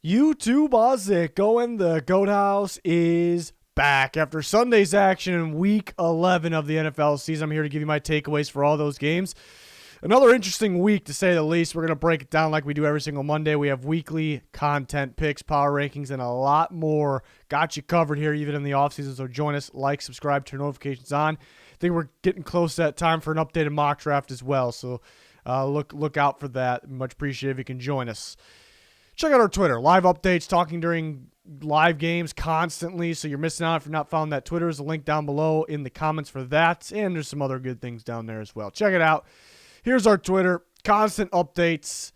YouTube, how's it going? The Goat House is back after Sunday's action in Week 11 of the NFL season. I'm here to give you my takeaways for all those games. Another interesting week, to say the least. We're going to break it down like we do every single Monday. We have weekly content, picks, power rankings, and a lot more. Got you covered here even in the offseason, so join us, like, subscribe, turn notifications on. I think we're getting close to that time for an updated mock draft as well, so look out for that. Much appreciated if you can join us. Check out our Twitter. Live updates, talking during live games constantly, so you're missing out if you're not following that Twitter. There's a link down below in the comments for that, and there's some other good things down there as well. Check it out. Here's our Twitter. Constant updates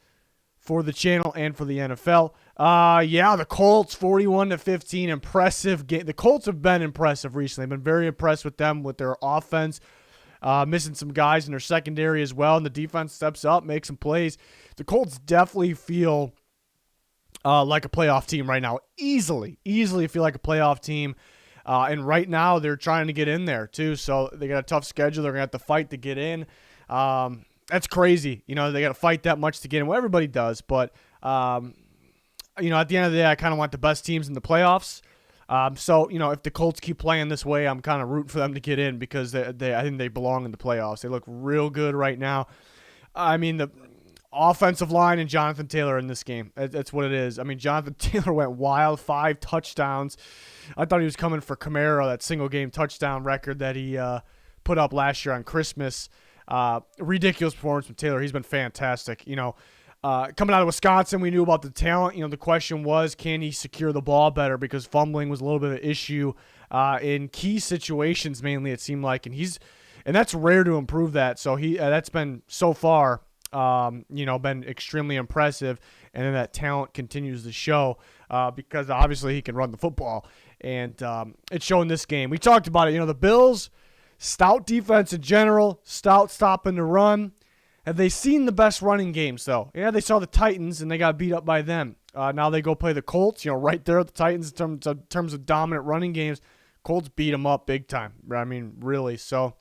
for the channel and for the NFL. The Colts, 41-15, impressive game. The Colts have been impressive recently. I've been very impressed with them, with their offense. Missing some guys in their secondary as well, and the defense steps up, makes some plays. The Colts definitely feel like a playoff team right now. Easily feel like a playoff team. And right now they're trying to get in there too. So they got a tough schedule. They're going to have to fight to get in. That's crazy. They got to fight that much to get in. Well, everybody does. But, at the end of the day, I kind of want the best teams in the playoffs. If the Colts keep playing this way, I'm kind of rooting for them to get in because I think they belong in the playoffs. They look real good right now. I mean, the offensive line and Jonathan Taylor in this game. That's what it is. I mean, Jonathan Taylor went wild, 5 touchdowns. I thought he was coming for Kamara, that single-game touchdown record that he put up last year on Christmas. Ridiculous performance from Taylor. He's been fantastic. Coming out of Wisconsin, we knew about the talent. The question was, can he secure the ball better? Because fumbling was a little bit of an issue in key situations, mainly, it seemed like. And that's rare to improve that. So that's been so far been extremely impressive, and then that talent continues to show because obviously he can run the football, and it's showing this game. We talked about it. The Bills, stout defense in general, stout stopping the run. Have they seen the best running games, though? Yeah, they saw the Titans, and they got beat up by them. Now they go play the Colts, right there at the Titans in terms of dominant running games. Colts beat them up big time. I mean, really. So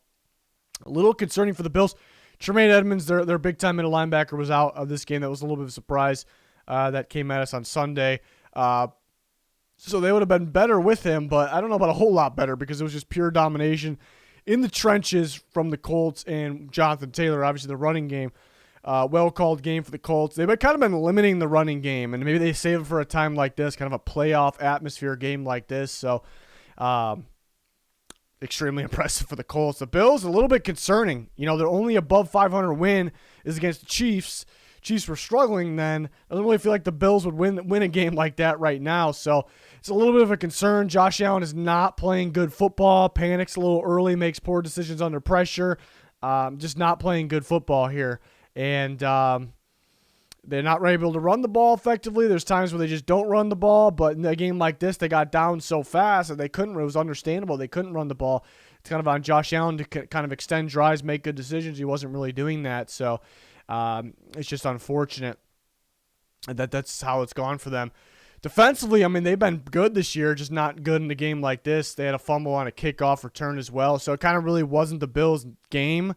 a little concerning for the Bills. Tremaine Edmonds, their big-time middle linebacker, was out of this game. That was a little bit of a surprise that came at us on Sunday. So they would have been better with him, but I don't know about a whole lot better because it was just pure domination in the trenches from the Colts and Jonathan Taylor. Obviously, the running game, well-called game for the Colts. They've kind of been limiting the running game, and maybe they save it for a time like this, kind of a playoff atmosphere game like this. So extremely impressive for the Colts. The Bills, a little bit concerning. Their only above 500 win is against the Chiefs. Chiefs were struggling then. I don't really feel like the Bills would win a game like that right now. So it's a little bit of a concern. Josh Allen is not playing good football. Panics a little early, makes poor decisions under pressure. Just not playing good football here. And they're not able to run the ball effectively. There's times where they just don't run the ball, but in a game like this, they got down so fast that they couldn't. It was understandable. They couldn't run the ball. It's kind of on Josh Allen to kind of extend drives, make good decisions. He wasn't really doing that, so it's just unfortunate that's how it's gone for them. Defensively, I mean, they've been good this year, just not good in a game like this. They had a fumble on a kickoff return as well, so it kind of really wasn't the Bills' game.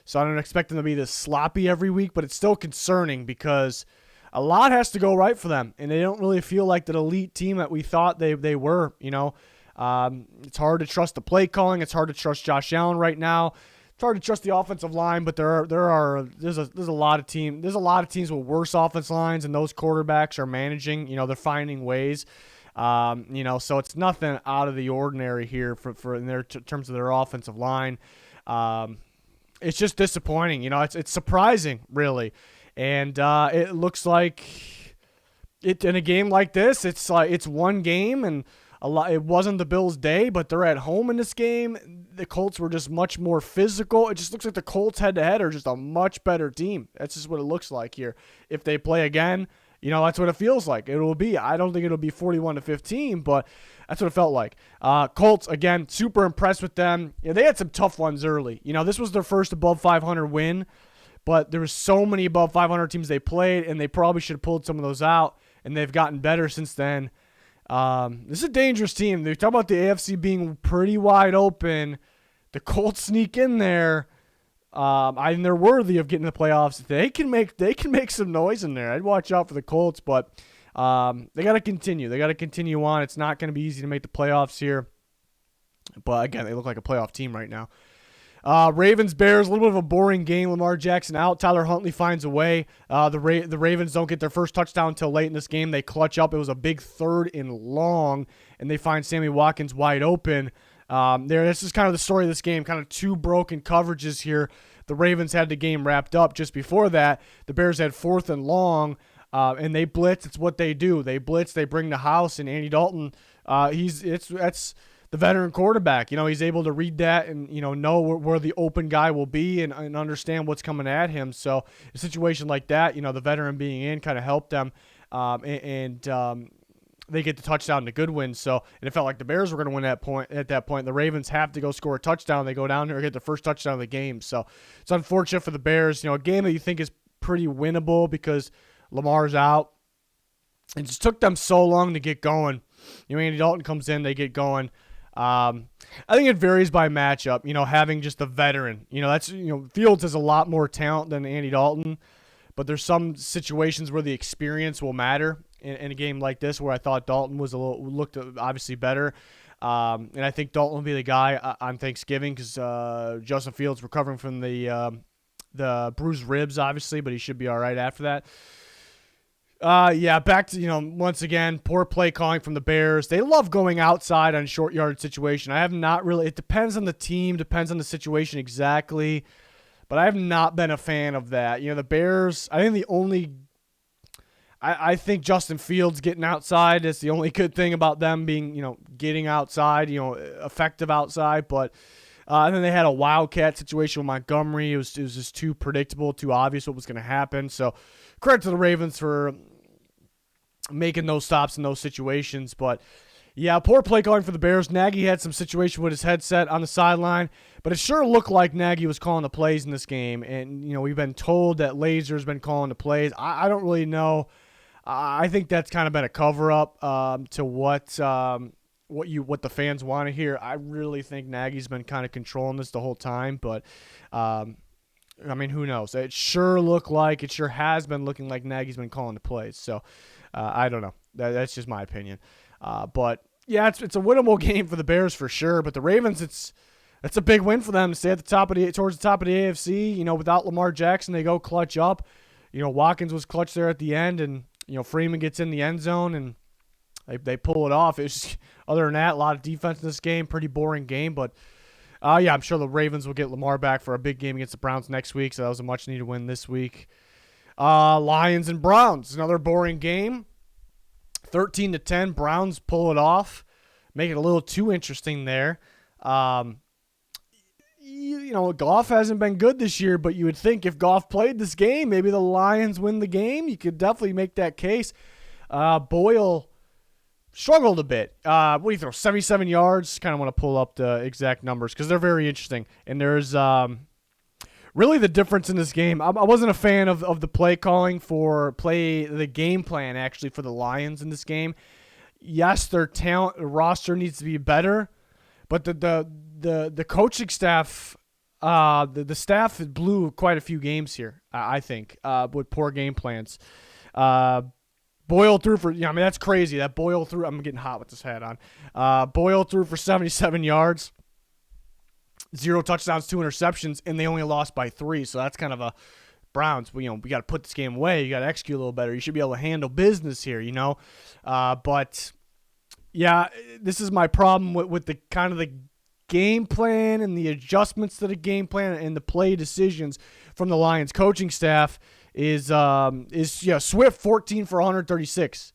So I don't expect them to be this sloppy every week, but it's still concerning because a lot has to go right for them, and they don't really feel like that elite team that we thought they were. It's hard to trust the play calling. It's hard to trust Josh Allen right now. It's hard to trust the offensive line, but there's a lot of teams with worse offensive lines, and those quarterbacks are managing. They're finding ways. So it's nothing out of the ordinary here for in their terms of their offensive line. It's just disappointing. It's surprising, really. And it looks like it in a game like this, it's one game, and it wasn't the Bills' day, but they're at home in this game. The Colts were just much more physical. It just looks like the Colts head-to-head are just a much better team. That's just what it looks like here. If they play again, that's what it feels like. It will be. I don't think it'll be 41-15, but that's what it felt like. Colts, again, super impressed with them. They had some tough ones early. This was their first above 500 win, but there were so many above 500 teams they played, and they probably should have pulled some of those out, and they've gotten better since then. This is a dangerous team. They talk about the AFC being pretty wide open. The Colts sneak in there. And they're worthy of getting the playoffs. They can make some noise in there. I'd watch out for the Colts, but They got to continue. They got to continue on. It's not going to be easy to make the playoffs here. But, again, they look like a playoff team right now. Ravens, Bears, a little bit of a boring game. Lamar Jackson out. Tyler Huntley finds a way. The Ravens don't get their first touchdown until late in this game. They clutch up. It was a big 3rd and long, and they find Sammy Watkins wide open. This is kind of the story of this game, kind of 2 broken coverages here. The Ravens had the game wrapped up just before that. The Bears had 4th and long, and they blitz. It's what they do. They blitz. They bring the house, and Andy Dalton, that's the veteran quarterback. He's able to read that and, know where the open guy will be and understand what's coming at him. So a situation like that, the veteran being in kind of helped them, and they get the touchdown and a good win. So, and it felt like the Bears were going to win at that point. The Ravens have to go score a touchdown. They go down there and get the first touchdown of the game. So it's unfortunate for the Bears. A game that you think is pretty winnable because Lamar's out. It just took them so long to get going. Andy Dalton comes in, they get going. I think it varies by matchup, having just a veteran. Fields has a lot more talent than Andy Dalton, but there's some situations where the experience will matter in a game like this where I thought Dalton looked obviously better. And I think Dalton will be the guy on Thanksgiving because Justin Fields recovering from the bruised ribs, obviously, but he should be all right after that. Back to, once again, poor play calling from the Bears. They love going outside on short yard situation. I have not really, it depends on the team, depends on the situation exactly, but I have not been a fan of that. The Bears, I think Justin Fields getting outside is the only good thing about them being, getting outside, effective outside, but and then they had a wildcat situation with Montgomery. It was just too predictable, too obvious what was going to happen. So credit to the Ravens for making those stops in those situations. But, yeah, poor play calling for the Bears. Nagy had some situation with his headset on the sideline, but it sure looked like Nagy was calling the plays in this game. And, we've been told that Lazer's been calling the plays. I don't really know. I think that's kind of been a cover-up to what the fans want to hear. I really think Nagy's been kind of controlling this the whole time, but who knows? It sure has been looking like Nagy's been calling the plays. So I don't know. That's just my opinion. But yeah, it's a winnable game for the Bears for sure. But the Ravens, it's a big win for them to stay at towards the top of the AFC. Without Lamar Jackson, they go clutch up. Watkins was clutch there at the end, and Freeman gets in the end zone and they pull it off. It's just, other than that, a lot of defense in this game. Pretty boring game, but I'm sure the Ravens will get Lamar back for a big game against the Browns next week, so that was a much-needed win this week. Lions and Browns, another boring game. 13-10, Browns pull it off, make it a little too interesting there. Goff hasn't been good this year, but you would think if Goff played this game, maybe the Lions win the game. You could definitely make that case. Boyle struggled a bit. What do you throw? 77 yards. Kind of want to pull up the exact numbers because they're very interesting. And there's really the difference in this game. I wasn't a fan of the play calling the game plan actually for the Lions in this game. Yes, their talent roster needs to be better, but the coaching staff, the staff blew quite a few games here. I think with poor game plans. Boyle threw for, that's crazy. That Boyle threw, I'm getting hot with this hat on. Boyle threw for 77 yards, 0 touchdowns, 2 interceptions, and they only lost by 3. So that's kind of a Browns. We got to put this game away. You got to execute a little better. You should be able to handle business here, But yeah, this is my problem with the kind of the game plan and the adjustments to the game plan and the play decisions from the Lions coaching staff. Is Swift 14 for 136.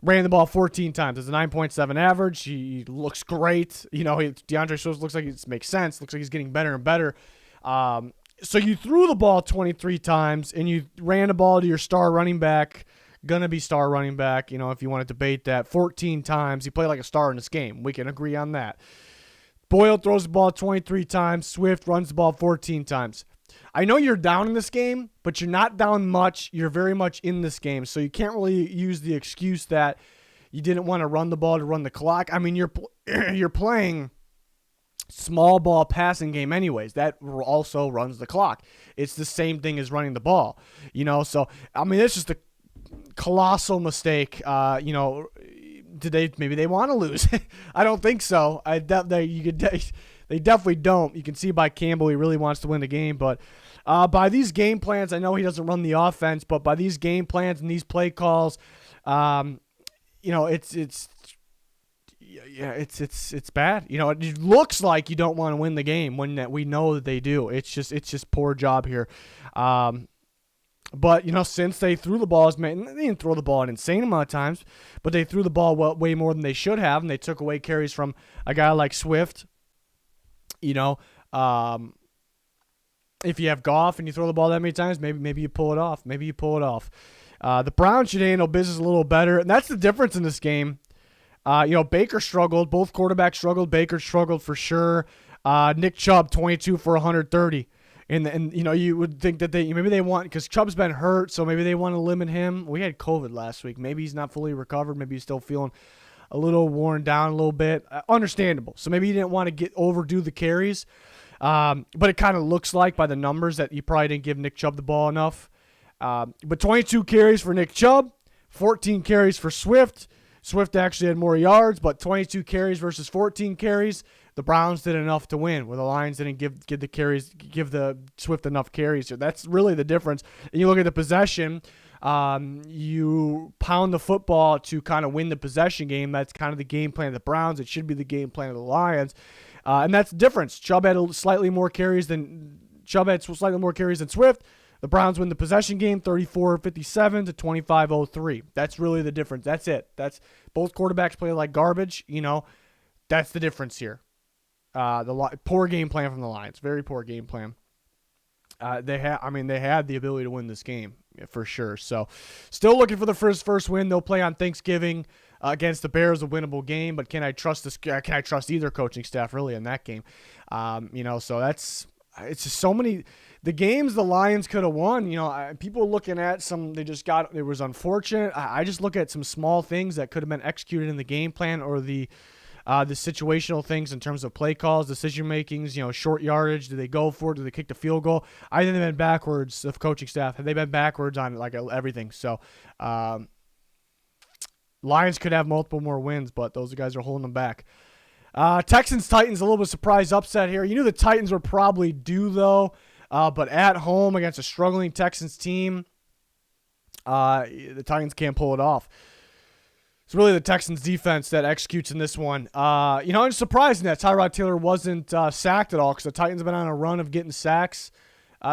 Ran the ball 14 times. It's a 9.7 average. He looks great. DeAndre Swift looks like it makes sense. Looks like he's getting better and better. So you threw the ball 23 times and you ran the ball to your star running back. Gonna be star running back, if you want to debate that. 14 times. He played like a star in this game. We can agree on that. Boyle throws the ball 23 times. Swift runs the ball 14 times. I know you're down in this game, but you're not down much. You're very much in this game, so you can't really use the excuse that you didn't want to run the ball to run the clock. You're playing small ball passing game anyways. That also runs the clock. It's the same thing as running the ball, So, it's just a colossal mistake. Maybe they want to lose? I don't think so. They definitely don't. You can see by Campbell he really wants to win the game, but by these game plans, I know he doesn't run the offense, but by these game plans and these play calls, it's bad. It looks like you don't want to win the game when we know that they do. It's just poor job here. But, since they threw the ball, they didn't throw the ball an insane amount of times, but they threw the ball way more than they should have, and they took away carries from a guy like Swift. If you have Goff and you throw the ball that many times, maybe you pull it off. The Browns should handle business a little better, and that's the difference in this game. Baker struggled. Both quarterbacks struggled. Baker struggled for sure. Nick Chubb, 22 for 130. And you would think that maybe they want, because Chubb's been hurt, so maybe they want to limit him. We had COVID last week. Maybe he's not fully recovered. Maybe he's still feeling a little worn down a little bit. Understandable. So maybe he didn't want to overdo the carries. But it kind of looks like by the numbers that he probably didn't give Nick Chubb the ball enough. But 22 carries for Nick Chubb, 14 carries for Swift. Swift actually had more yards, but 22 carries versus 14 carries. The Browns did enough to win, where the Lions didn't give the Swift enough carries. So that's really the difference. And you look at the possession, you pound the football to kind of win the possession game. That's kind of the game plan of the Browns. It should be the game plan of the Lions. And that's the difference. Chubb had slightly more carries than Swift. The Browns win the possession game 34-57 to 25-03. That's really the difference. That's it. That's both quarterbacks play like garbage. That's the difference here. Poor game plan from the Lions. Very poor game plan. They had the ability to win this game for sure. So, still looking for the first win. They'll play on Thanksgiving against the Bears, a winnable game. But can I trust this? Can I trust either coaching staff really in that game? So it's just so many. The games the Lions could have won, people looking at some, it was unfortunate. I just look at some small things that could have been executed in the game plan, or the situational things in terms of play calls, decision makings, short yardage. Do they go for it? Do they kick the field goal? I think they've been backwards, the coaching staff. They've been backwards on like everything. So Lions could have multiple more wins, but those guys are holding them back. Texans-Titans, a little bit of surprise upset here. You knew the Titans were probably due, though. But at home against a struggling Texans team, the Titans can't pull it off. It's really the Texans defense that executes in this one. It's surprising that Tyrod Taylor wasn't sacked at all, because the Titans have been on a run of getting sacks.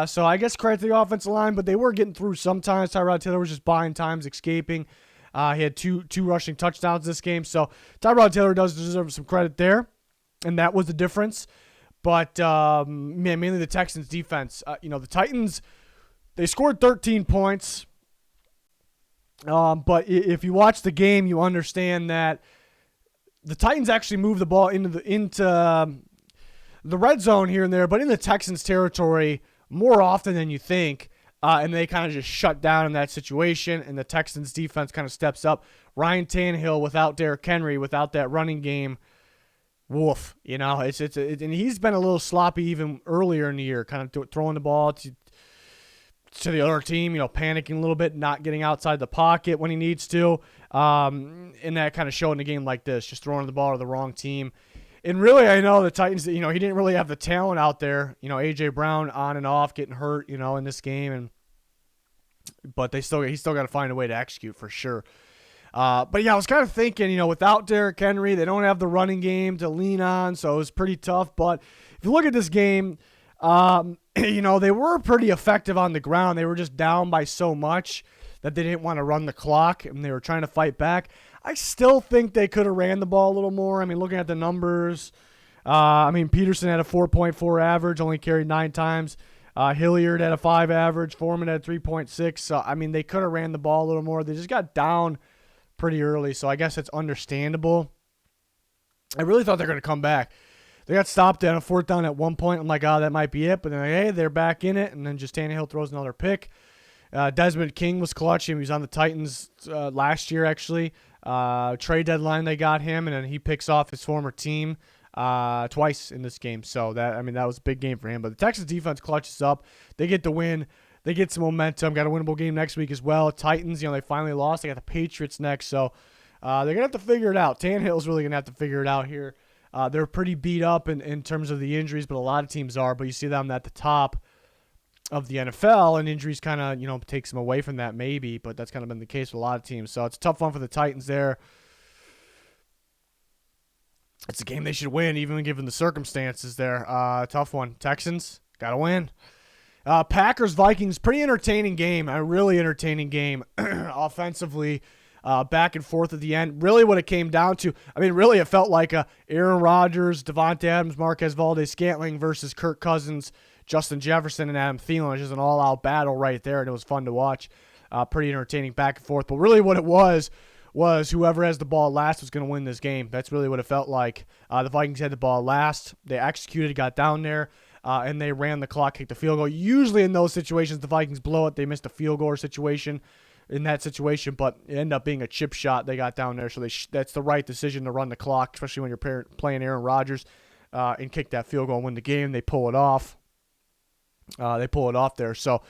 So I guess credit to the offensive line, but they were getting through sometimes. Tyrod Taylor was just buying times, escaping. He had two rushing touchdowns this game. So Tyrod Taylor does deserve some credit there, and that was the difference. But, mainly the Texans defense. The Titans, they scored 13 points. But if you watch the game, you understand that the Titans actually moved the ball into the red zone here and there, but in the Texans territory more often than you think. And they kind of just shut down in that situation, and the Texans defense kind of steps up. Ryan Tannehill without Derrick Henry, without that running game, woof, and he's been a little sloppy even earlier in the year, kind of throwing the ball to the other team, panicking a little bit, not getting outside the pocket when he needs to, and that kind of showed in a game like this, just throwing the ball to the wrong team. And really, I know the Titans, he didn't really have the talent out there, A.J. Brown on and off, getting hurt, in this game, but he's still got to find a way to execute for sure. But yeah, I was kind of thinking, without Derrick Henry, they don't have the running game to lean on, so it was pretty tough. But if you look at this game, they were pretty effective on the ground. They were just down by so much that they didn't want to run the clock, and they were trying to fight back. I still think they could have ran the ball a little more. Looking at the numbers, Peterson had a 4.4 average, only carried 9 times. Hilliard had a 5 average. Foreman had 3.6. So, they could have ran the ball a little more. They just got down pretty early, so I guess it's understandable. I really thought they were going to come back. They got stopped on a 4th down at one point. I'm like, that might be it. But then, hey, they're back in it, and then just Tannehill throws another pick. Desmond King was clutch. He was on the Titans last year, actually. Trade deadline, they got him, and then he picks off his former team twice in this game. So that was a big game for him. But the Texas defense clutches up. They get the win. they get some momentum. Got a winnable game next week as well. Titans, they finally lost. They got the Patriots next, so they're going to have to figure it out. Tannehill's really going to have to figure it out here. They're pretty beat up in terms of the injuries, but a lot of teams are. But you see them at the top of the NFL, and injuries kind of, takes them away from that maybe, but that's kind of been the case with a lot of teams. So it's a tough one for the Titans there. It's a game they should win, even given the circumstances there. Tough one. Texans, got to win. Packers, Vikings, pretty entertaining game. A really entertaining game offensively. Back and forth at the end. Really what it came down to, really it felt like Aaron Rodgers, Devontae Adams, Marquez Valdes-Scantling versus Kirk Cousins, Justin Jefferson, and Adam Thielen. It was just an all-out battle right there, and it was fun to watch. Pretty entertaining back and forth. But really what it was whoever has the ball last was going to win this game. That's really what it felt like. The Vikings had the ball last. They executed, got down there, and they ran the clock, kicked the field goal. Usually in those situations, the Vikings blow it. They missed a field goal situation in that situation, but it ended up being a chip shot. They got down there, so that's the right decision to run the clock, especially when you're playing Aaron Rodgers, and kick that field goal and win the game. They pull it off. There. So,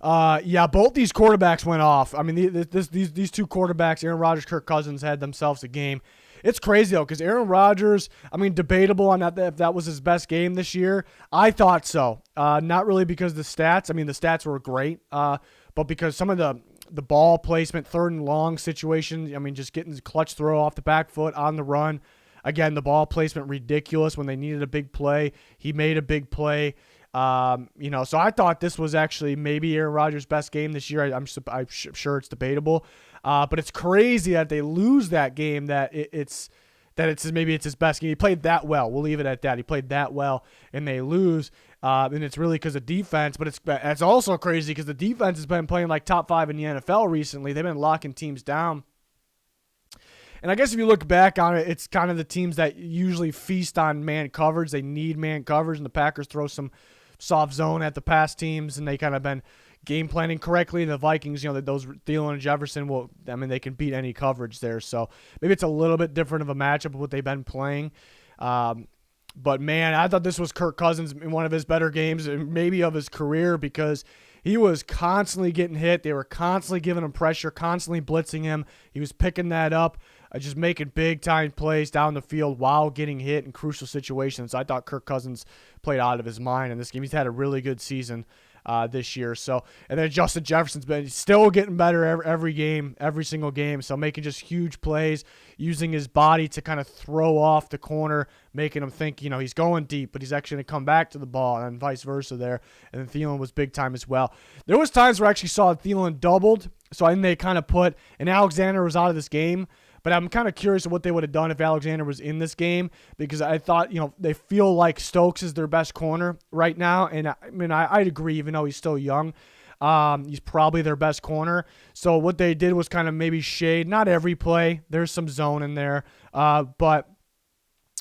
both these quarterbacks went off. These two quarterbacks, Aaron Rodgers, Kirk Cousins, had themselves a game. It's crazy, though, because Aaron Rodgers, debatable on that if that was his best game this year. I thought so. Not really because of the stats. The stats were great, but because some of the ball placement, third and long situation, just getting the clutch throw off the back foot on the run. Again, the ball placement ridiculous when they needed a big play. He made a big play. So I thought this was actually maybe Aaron Rodgers' best game this year. I'm sure it's debatable, but it's crazy that they lose that game. Maybe it's his best game. He played that well. We'll leave it at that. He played that well, and they lose. And it's really because of defense, but it's also crazy because the defense has been playing like top 5 in the NFL recently. They've been locking teams down. And I guess if you look back on it, it's kind of the teams that usually feast on man coverage. They need man coverage, and the Packers throw some soft zone at the pass teams, and they kind of been game planning correctly. The Vikings, those Thielen and Jefferson they can beat any coverage there. So maybe it's a little bit different of a matchup of what they've been playing. But, man, I thought this was Kirk Cousins in one of his better games, maybe of his career, because he was constantly getting hit. They were constantly giving him pressure, constantly blitzing him. He was picking that up, just making big-time plays down the field while getting hit in crucial situations. I thought Kirk Cousins played out of his mind in this game. He's had a really good season this year. So, and then Justin Jefferson's been still getting better every single game. So making just huge plays, using his body to kind of throw off the corner, making him think, he's going deep, but he's actually going to come back to the ball, and vice versa there. And then Thielen was big time as well. There was times where I actually saw Thielen doubled. So I think they kind of and Alexander was out of this game. But I'm kind of curious of what they would have done if Alexander was in this game, because I thought, they feel like Stokes is their best corner right now. And I'd agree, even though he's still young. He's probably their best corner. So what they did was kind of maybe shade, not every play. There's some zone in there. But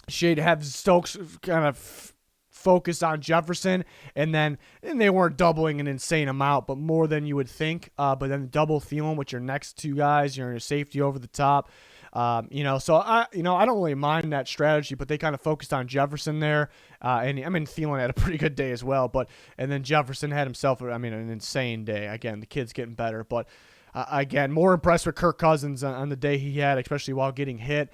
shade, have Stokes kind of focus on Jefferson, and they weren't doubling an insane amount, but more than you would think. But then double Thielen with your next two guys, you're in a safety over the top. So I don't really mind that strategy, but they kind of focused on Jefferson there. And Thielen had a pretty good day as well, and then Jefferson had himself, an insane day. Again, the kid's getting better, but again, more impressed with Kirk Cousins on the day he had, especially while getting hit.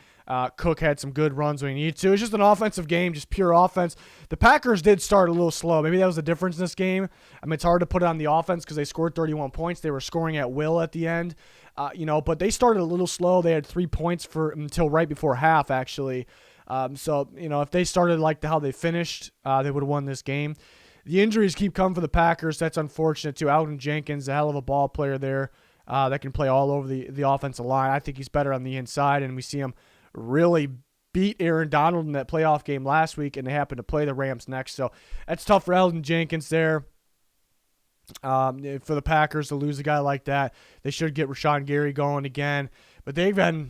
Cook had some good runs when he needed to. It's just an offensive game, just pure offense. The Packers did start a little slow. Maybe that was the difference in this game. It's hard to put it on the offense because they scored 31 points. They were scoring at will at the end, but they started a little slow. They had 3 points until right before half, actually. If they started like how they finished, they would have won this game. The injuries keep coming for the Packers. That's unfortunate, too. Alden Jenkins, a hell of a ball player there that can play all over the offensive line. I think he's better on the inside, and we see him really beat Aaron Donald in that playoff game last week, and they happen to play the Rams next. So that's tough for Alden Jenkins there. For the Packers to lose a guy like that, they should get Rashawn Gary going again. But they've had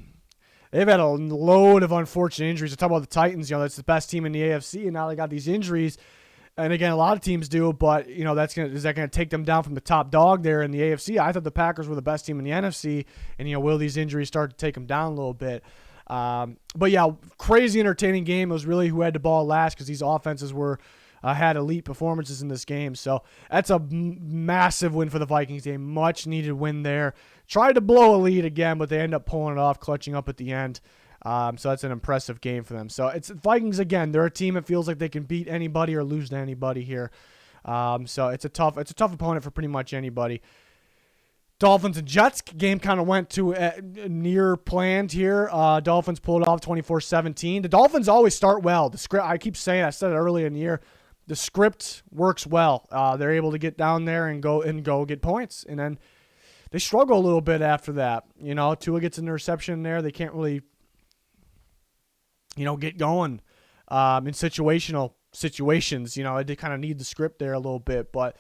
a load of unfortunate injuries. I talk about the Titans. That's the best team in the AFC, and now they got these injuries. And again, a lot of teams do, but is that going to take them down from the top dog there in the AFC? I thought the Packers were the best team in the NFC, and will these injuries start to take them down a little bit? But yeah, crazy entertaining game. It was really who had the ball last, because these offenses were had elite performances in this game. So that's a massive win for the Vikings. A much-needed win there. Tried to blow a lead again, but they end up pulling it off, clutching up at the end. So that's an impressive game for them. So it's Vikings again. They're a team that feels like they can beat anybody or lose to anybody here. So it's a tough opponent for pretty much anybody. Dolphins and Jets game kind of went to near planned here. Dolphins pulled off 24-17. The Dolphins always start well. The script, I keep saying, I said it earlier in the year, the script works well. They're able to get down there and go get points, and then they struggle a little bit after that. Tua gets an interception there. They can't really, get going in situations. They kind of need the script there a little bit, but.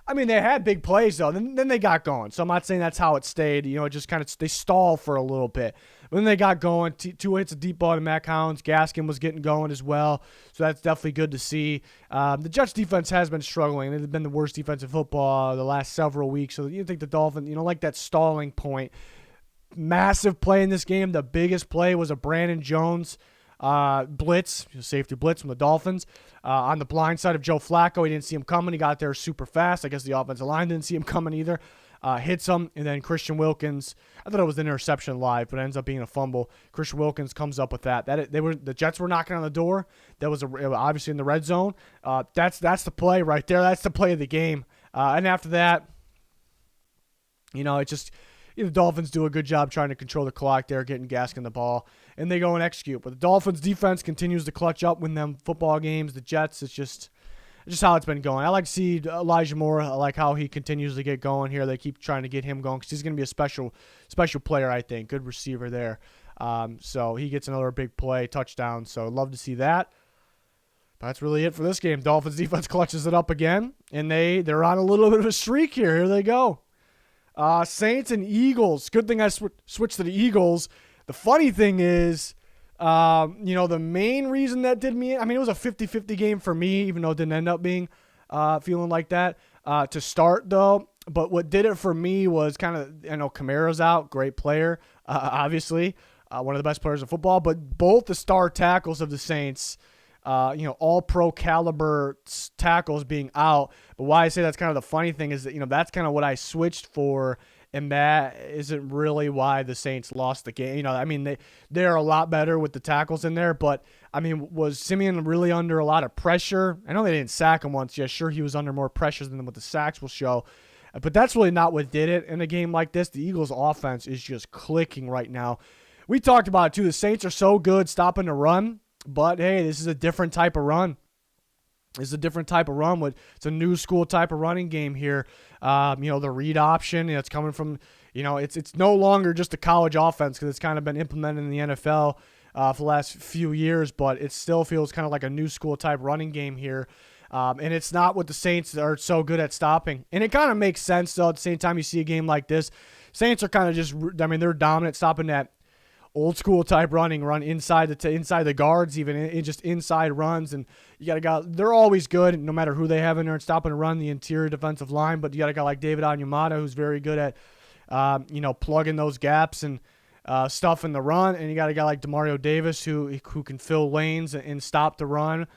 I mean, they had big plays, though. Then they got going. So I'm not saying that's how it stayed. It just kind of, they stalled for a little bit. But then they got going. Tua hits a deep ball to Mac Hounds. Gaskin was getting going as well. So that's definitely good to see. The Jets defense has been struggling. They've been the worst defense in football the last several weeks. So you think the Dolphins, like that stalling point. Massive play in this game. The biggest play was a Brandon Jones blitz, safety blitz from the Dolphins. On the blind side of Joe Flacco. He didn't see him coming. He got there super fast. I guess the offensive line didn't see him coming either. Hits him, and then Christian Wilkins, I thought it was an interception live, but it ends up being a fumble. Christian Wilkins comes up with that. The Jets were knocking on the door. That was obviously in the red zone. That's the play right there. That's the play of the game. And after that, the Dolphins do a good job trying to control the clock there, getting Gaskin the ball, and they go and execute. But the Dolphins' defense continues to clutch up, win them football games. The Jets, it's just how it's been going. I like to see Elijah Moore. I like how he continues to get going here. They keep trying to get him going because he's going to be a special player, I think. Good receiver there. So he gets another big play, touchdown. So love to see that. But that's really it for this game. Dolphins' defense clutches it up again, and they're on a little bit of a streak here. Here they go. Saints and Eagles. Good thing I switched to the Eagles. The funny thing is, the main reason that did me, it was a 50-50 game for me, even though it didn't end up being feeling like that to start, though. But what did it for me was Kamara's out, great player, obviously, one of the best players in football. But both the star tackles of the Saints, all pro caliber tackles being out. But why I say that's kind of the funny thing is that, that's kind of what I switched for. And that isn't really why the Saints lost the game. They're a lot better with the tackles in there. But, was Simeon really under a lot of pressure? I know they didn't sack him once. Yeah, sure, he was under more pressure than what the sacks will show. But that's really not what did it in a game like this. The Eagles' offense is just clicking right now. We talked about it, too. The Saints are so good stopping the run. But, hey, this is a different type of run. It's a new school type of running game here. The read option, it's coming from, it's no longer just a college offense because it's kind of been implemented in the NFL for the last few years, but it still feels kind of like a new school type running game here. And it's not what the Saints are so good at stopping. And it kind of makes sense, though, at the same time you see a game like this. Saints are kind of just, they're dominant stopping that old school type run inside the guards, even in just inside runs, and you got a guy. They're always good, no matter who they have in there, and stopping a run the interior defensive line. But you got a guy like David Onyemata who's very good at, plugging those gaps and stuff in the run, and you got a guy like Demario Davis who can fill lanes and stop the run.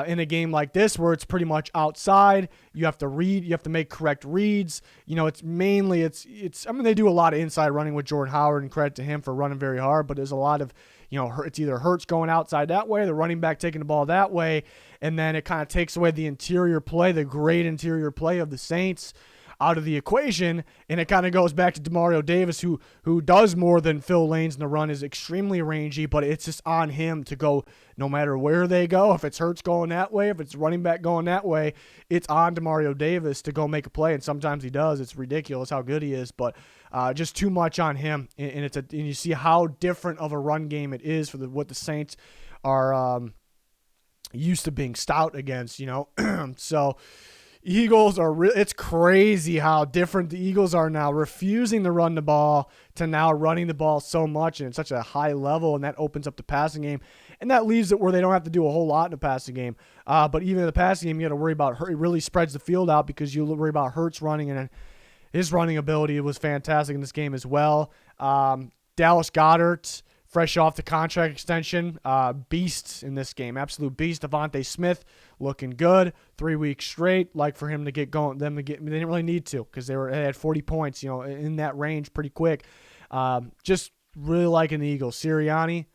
In a game like this where it's pretty much outside, you have to read, you have to make correct reads. It's mainly, they do a lot of inside running with Jordan Howard, and credit to him for running very hard, but there's a lot of, it's either Hurts going outside that way, the running back taking the ball that way, and then it kind of takes away the interior play, the great interior play of the Saints out of the equation, and it kind of goes back to Demario Davis, who does more than fill lanes in the run, is extremely rangy, but it's just on him to go no matter where they go. If it's Hurts going that way, if it's running back going that way, it's on Demario Davis to go make a play, and sometimes he does. It's ridiculous how good he is, but just too much on him, and you see how different of a run game it is for what the Saints are used to being stout against, so Eagles are it's crazy how different the Eagles are now, refusing to run the ball to now running the ball so much and at such a high level, and that opens up the passing game, and that leaves it where they don't have to do a whole lot in the passing game. But even in the passing game, you got to worry about Hurts. It really spreads the field out because you worry about Hurts running, and his running ability was fantastic in this game as well. Dallas Goedert fresh off the contract extension. Beasts in this game. Absolute beast. Devontae Smith looking good. 3 weeks straight. Like for him to get going. They didn't really need to because they had 40 points, in that range pretty quick. Just really liking the Eagles. Sirianni.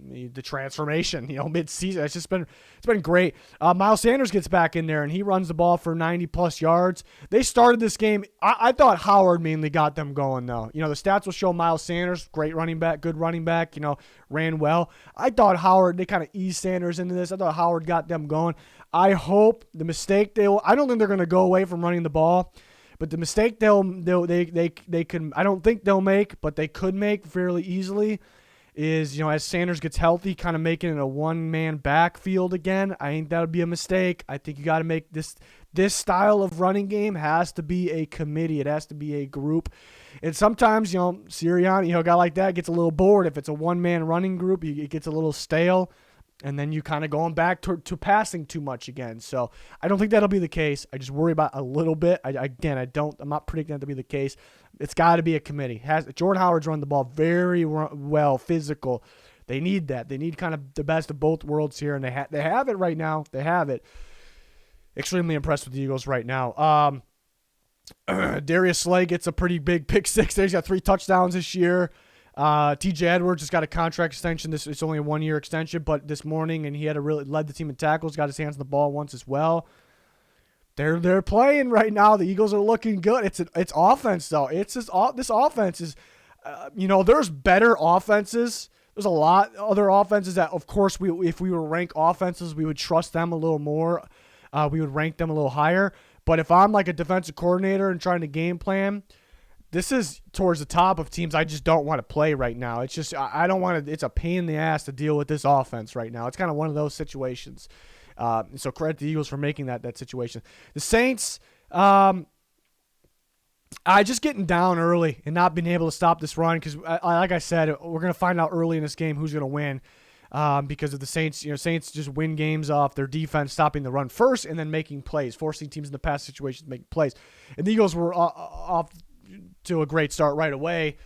The transformation, mid-season. It's been great. Miles Sanders gets back in there, and he runs the ball for 90-plus yards. They started this game. I thought Howard mainly got them going, though. The stats will show Miles Sanders, great running back, good running back, ran well. I thought Howard, they kind of eased Sanders into this. I thought Howard got them going. I hope the mistake I don't think they're going to go away from running the ball, but the mistake they can, I don't think they'll make, but they could make fairly easily, is, as Sanders gets healthy, kind of making it a one-man backfield again. I think that would be a mistake. I think you got to make this style of running game has to be a committee. It has to be a group. And sometimes, Sirianni, a guy like that gets a little bored. If it's a one-man running group, it gets a little stale. And then you kind of going back to passing too much again. So I don't think that'll be the case. I just worry about a little bit. I'm not predicting that to be the case. It's got to be a committee. Jordan Howard's run the ball very well, physical. They need that. They need kind of the best of both worlds here, and they have it right now. They have it. Extremely impressed with the Eagles right now. Darius Slay gets a pretty big pick six there. He's got 3 touchdowns this year. TJ Edwards just got a contract extension. It's only a 1-year extension, but this morning, and he had led the team in tackles, got his hands on the ball once as well. They're playing right now. The Eagles are looking good. It's offense though. It's just this offense is, there's better offenses. There's a lot other offenses that, of course, if we were to rank offenses, we would trust them a little more. We would rank them a little higher. But if I'm like a defensive coordinator and trying to game plan, this is towards the top of teams I just don't want to play right now. It's just I don't want to. It's a pain in the ass to deal with this offense right now. It's kind of one of those situations. So credit the Eagles for making that situation. The Saints, I just getting down early and not being able to stop this run because, like I said, we're going to find out early in this game who's going to win because of the Saints. Saints just win games off their defense stopping the run first and then making plays, forcing teams in the pass situations making plays. And the Eagles were off to a great start right away,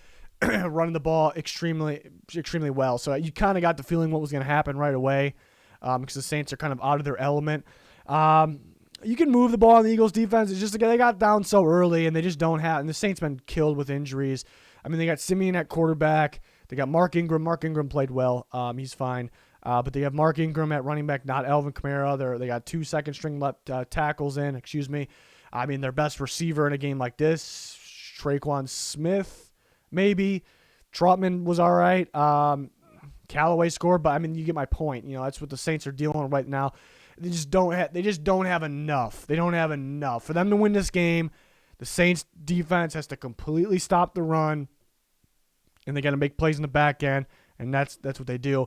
running the ball extremely, extremely well. So you kind of got the feeling what was going to happen right away because the Saints are kind of out of their element. You can move the ball on the Eagles defense. It's just they got down so early and they just don't have. And the Saints been killed with injuries. I mean, they got Simeon at quarterback. They got Mark Ingram. Mark Ingram played well. He's fine. But they have Mark Ingram at running back, not Alvin Kamara. They got 2 second-string tackles in. I mean, their best receiver in a game like this, Traquan Smith, maybe. Trotman was all right. Callaway scored, but I mean, you get my point. That's what the Saints are dealing with right now. They just don't have enough. They don't have enough for them to win this game. The Saints defense has to completely stop the run, and they got to make plays in the back end, and that's what they do.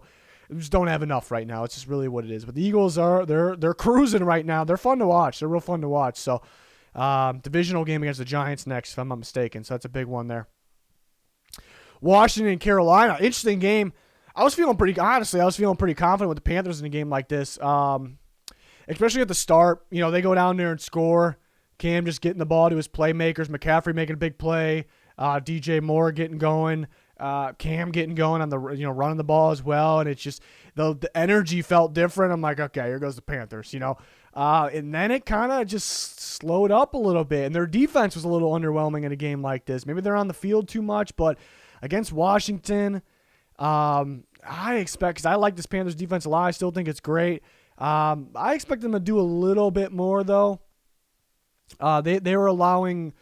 They just don't have enough right now. It's just really what it is. But the Eagles they're cruising right now. They're fun to watch. They're real fun to watch. So. Divisional game against the Giants next, if I'm not mistaken. So that's a big one there. Washington and Carolina, interesting game. I was feeling pretty confident with the Panthers in a game like this, especially at the start. They go down there and score. Cam just getting the ball to his playmakers. McCaffrey making a big play. DJ Moore getting going. Cam getting going on the running the ball as well, and it's just the energy felt different. I'm like, okay, here goes the Panthers, and then it kind of just slowed up a little bit, and their defense was a little underwhelming in a game like this. Maybe they're on the field too much, but against Washington, I expect, because I like this Panthers defense a lot. I still think it's great. I expect them to do a little bit more though. They were allowing.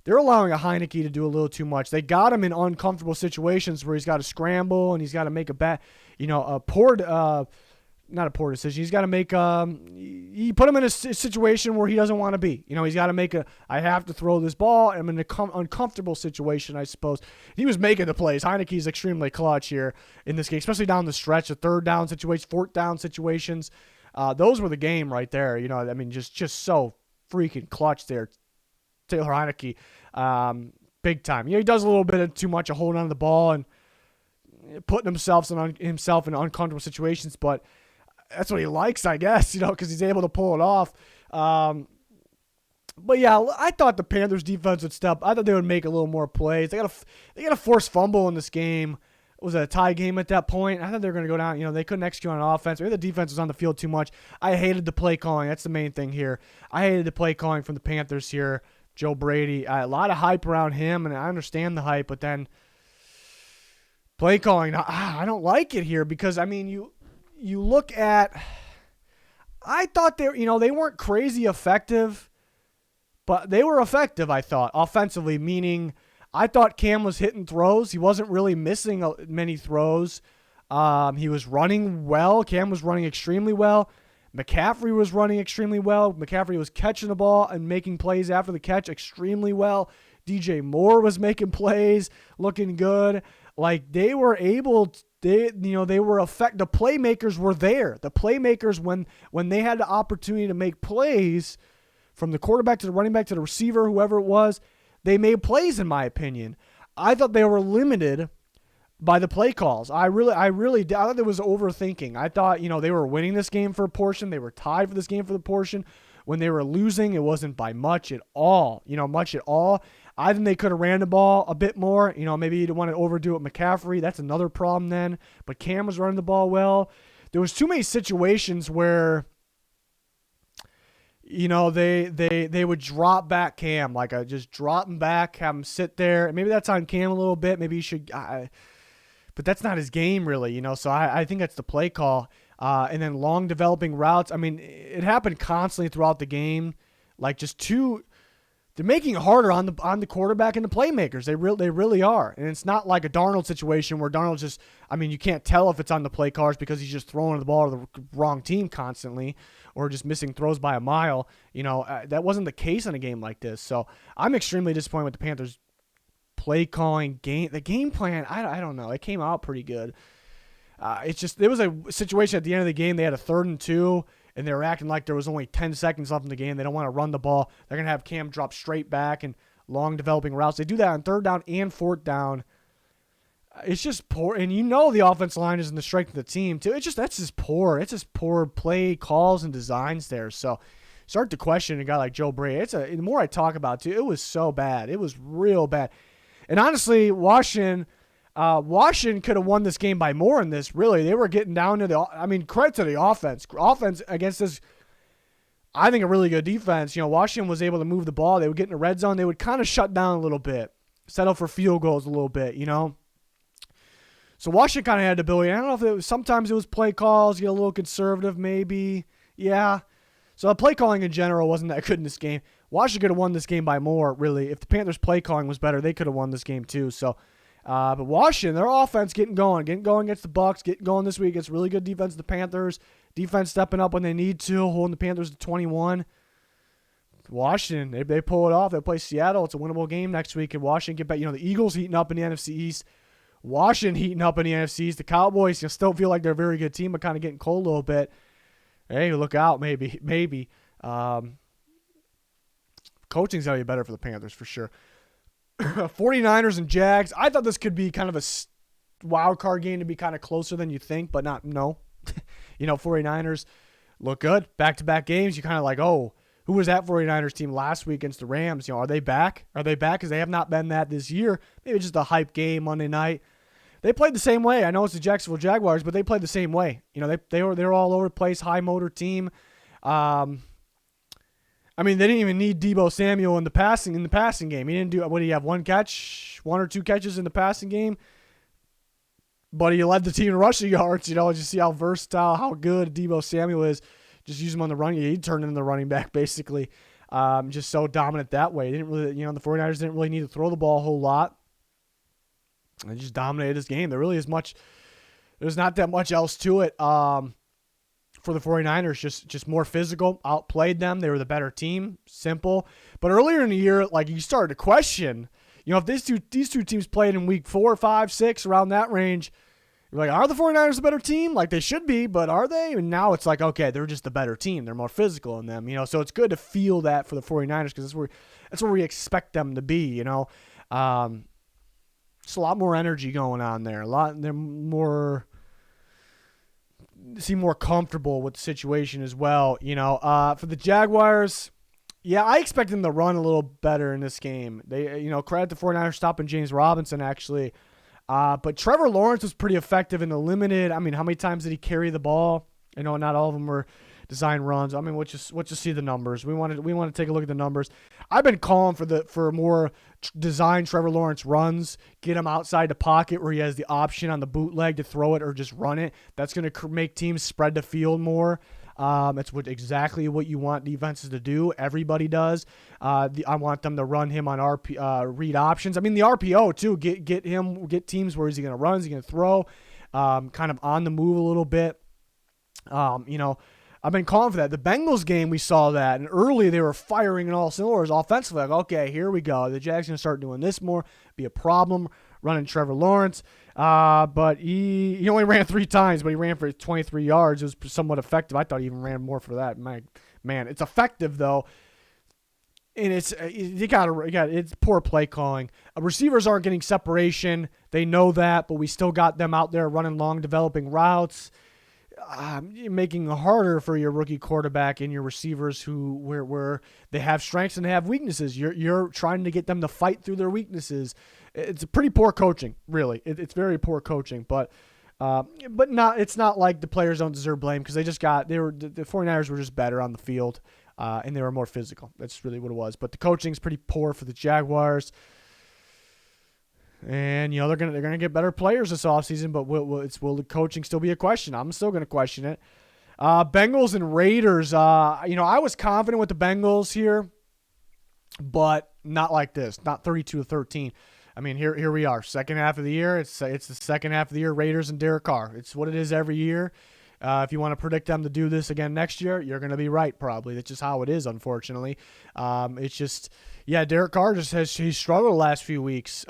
They're allowing a Heineke to do a little too much. They got him in uncomfortable situations where he's got to scramble and he's got to make not a poor decision. He's got to make he put him in a situation where he doesn't want to be. He's got to make I have to throw this ball. I'm in an uncomfortable situation, I suppose. He was making the plays. Heineke's extremely clutch here in this game, especially down the stretch, the third down situation, fourth down situations. Those were the game right there. Just so freaking clutch there. Taylor Heineke, big time. He does a little bit of too much of holding on to the ball and putting himself in uncomfortable situations, but that's what he likes, I guess, because he's able to pull it off. But yeah, I thought the Panthers defense would step. I thought they would make a little more plays. They got a forced fumble in this game was a tie game at that point. I thought they were going to go down. They couldn't execute on offense. Maybe the defense was on the field too much. I hated the play calling. That's the main thing here. I hated the play calling from the Panthers here. Joe Brady, a lot of hype around him, and I understand the hype, but then play calling, I don't like it here because, you look at, I thought they weren't crazy effective, but they were effective, I thought, offensively, meaning I thought Cam was hitting throws. He wasn't really missing many throws. He was running well. Cam was running extremely well. McCaffrey was running extremely well. McCaffrey was catching the ball and making plays after the catch extremely well. DJ Moore was making plays, looking good. Like they were able, they were effective. The playmakers were there. The playmakers, when they had the opportunity to make plays, from the quarterback to the running back to the receiver, whoever it was, they made plays. In my opinion, I thought they were limited by the play calls. I thought there was overthinking. I thought, they were winning this game for a portion. They were tied for this game for the portion. When they were losing, it wasn't by much at all. I think they could have ran the ball a bit more. Maybe you don't want to overdo it with McCaffrey. That's another problem then. But Cam was running the ball well. There was too many situations where, they would drop back Cam, just drop him back, have him sit there. Maybe that's on Cam a little bit. Maybe he should, but that's not his game really, So I think that's the play call. And then long developing routes. It happened constantly throughout the game. They're making it harder on the quarterback and the playmakers. They really are. And it's not like a Darnold situation where Darnold just, you can't tell if it's on the play callers because he's just throwing the ball to the wrong team constantly or just missing throws by a mile. That wasn't the case in a game like this. So I'm extremely disappointed with the Panthers play calling the game plan. I don't know. It came out pretty good. There was a situation at the end of the game. They had a 3rd and 2. And they were acting like there was only 10 seconds left in the game. They don't want to run the ball. They're going to have Cam drop straight back and long developing routes. They do that on 3rd down and 4th down. It's just poor. And the offensive line isn't the strength of the team, too. That's just poor. It's just poor play calls and designs there. So start to question a guy like Joe Brady. The more I talk about it, too, it was so bad. It was real bad. And honestly, Washington could have won this game by more in this, really. They were getting down to credit to the offense. Offense against this, I think, a really good defense. Washington was able to move the ball. They would get in the red zone. They would kind of shut down a little bit, settle for field goals a little bit, So Washington kind of had the ability. I don't know if sometimes it was play calls, get a little conservative maybe. Yeah. So the play calling in general wasn't that good in this game. Washington could have won this game by more, really. If the Panthers' play calling was better, they could have won this game too. So, but Washington, their offense getting going against the Bucs, getting going this week against really good defense. The Panthers, defense stepping up when they need to, holding the Panthers to 21. Washington, they pull it off. They play Seattle. It's a winnable game next week. And Washington get back. The Eagles heating up in the NFC East. Washington heating up in the NFC East. The Cowboys still feel like they're a very good team, but kind of getting cold a little bit. Hey, look out, maybe. Coaching's going to be better for the Panthers for sure. 49ers and Jags. I thought this could be kind of a wild card game to be kind of closer than you think, but no. 49ers look good. Back-to-back games. You're kind of like, oh, who was that 49ers team last week against the Rams? Are they back? Are they back? Because they have not been that this year. Maybe just a hype game Monday night. They played the same way. I know it's the Jacksonville Jaguars, but they played the same way. They were all over the place, high motor team. They didn't even need Deebo Samuel in the passing game. He didn't do, what do you have, one or two catches in the passing game? But he led the team in rushing yards, just see how versatile, how good Deebo Samuel is. Just use him on the run. He turned into the running back, basically. Just so dominant that way. They didn't really, the 49ers didn't really need to throw the ball a whole lot. They just dominated this game. There's not that much else to it. For the 49ers, just more physical, outplayed them. They were the better team, simple. But earlier in the year, you started to question, if these two teams played in week 4, 5, 6, around that range, you're like, are the 49ers a better team? They should be, but are they? And now it's like, okay, they're just the better team. They're more physical in them, so it's good to feel that for the 49ers because that's where we expect them to be, Just a lot more energy going on there. They're more... seem more comfortable with the situation as well. For the Jaguars, yeah, I expect them to run a little better in this game. They, credit the 49ers stopping James Robinson, actually. But Trevor Lawrence was pretty effective in the limited. I mean, how many times did he carry the ball? I know not all of them were design runs. I mean, let's just see the numbers. We want to take a look at the numbers. I've been calling for more design Trevor Lawrence runs. Get him outside the pocket where he has the option on the bootleg to throw it or just run it. That's going to make teams spread the field more. That's exactly what you want defenses to do. Everybody does. I want them to run him on read options. I mean, the RPO too. Get teams where is he going to run? Is he going to throw? Kind of on the move a little bit. I've been calling for that. The Bengals game, we saw that, and early they were firing in all cylinders offensively. Like, okay, here we go. The Jags going to start doing this more. Be a problem running Trevor Lawrence. But he only ran 3 times, but he ran for 23 yards. It was somewhat effective. I thought he even ran more for that. Man, it's effective though, and it's poor play calling. Receivers aren't getting separation. They know that, but we still got them out there running long, developing routes. Making it harder for your rookie quarterback and your receivers where they have strengths and they have weaknesses. You're trying to get them to fight through their weaknesses. It's pretty poor coaching, really. It's very poor coaching, but not. It's not like the players don't deserve blame because the 49ers were just better on the field and they were more physical. That's really what it was. But the coaching's pretty poor for the Jaguars. And they're gonna get better players this offseason, but will the coaching still be a question? I'm still gonna question it. Bengals and Raiders. I was confident with the Bengals here, but not like this. Not 32-13. I mean, here we are. Second half of the year. It's the second half of the year. Raiders and Derek Carr. It's what it is every year. If you want to predict them to do this again next year, you're going to be right probably. That's just how it is, unfortunately. It's just, Derek Carr he's struggled the last few weeks.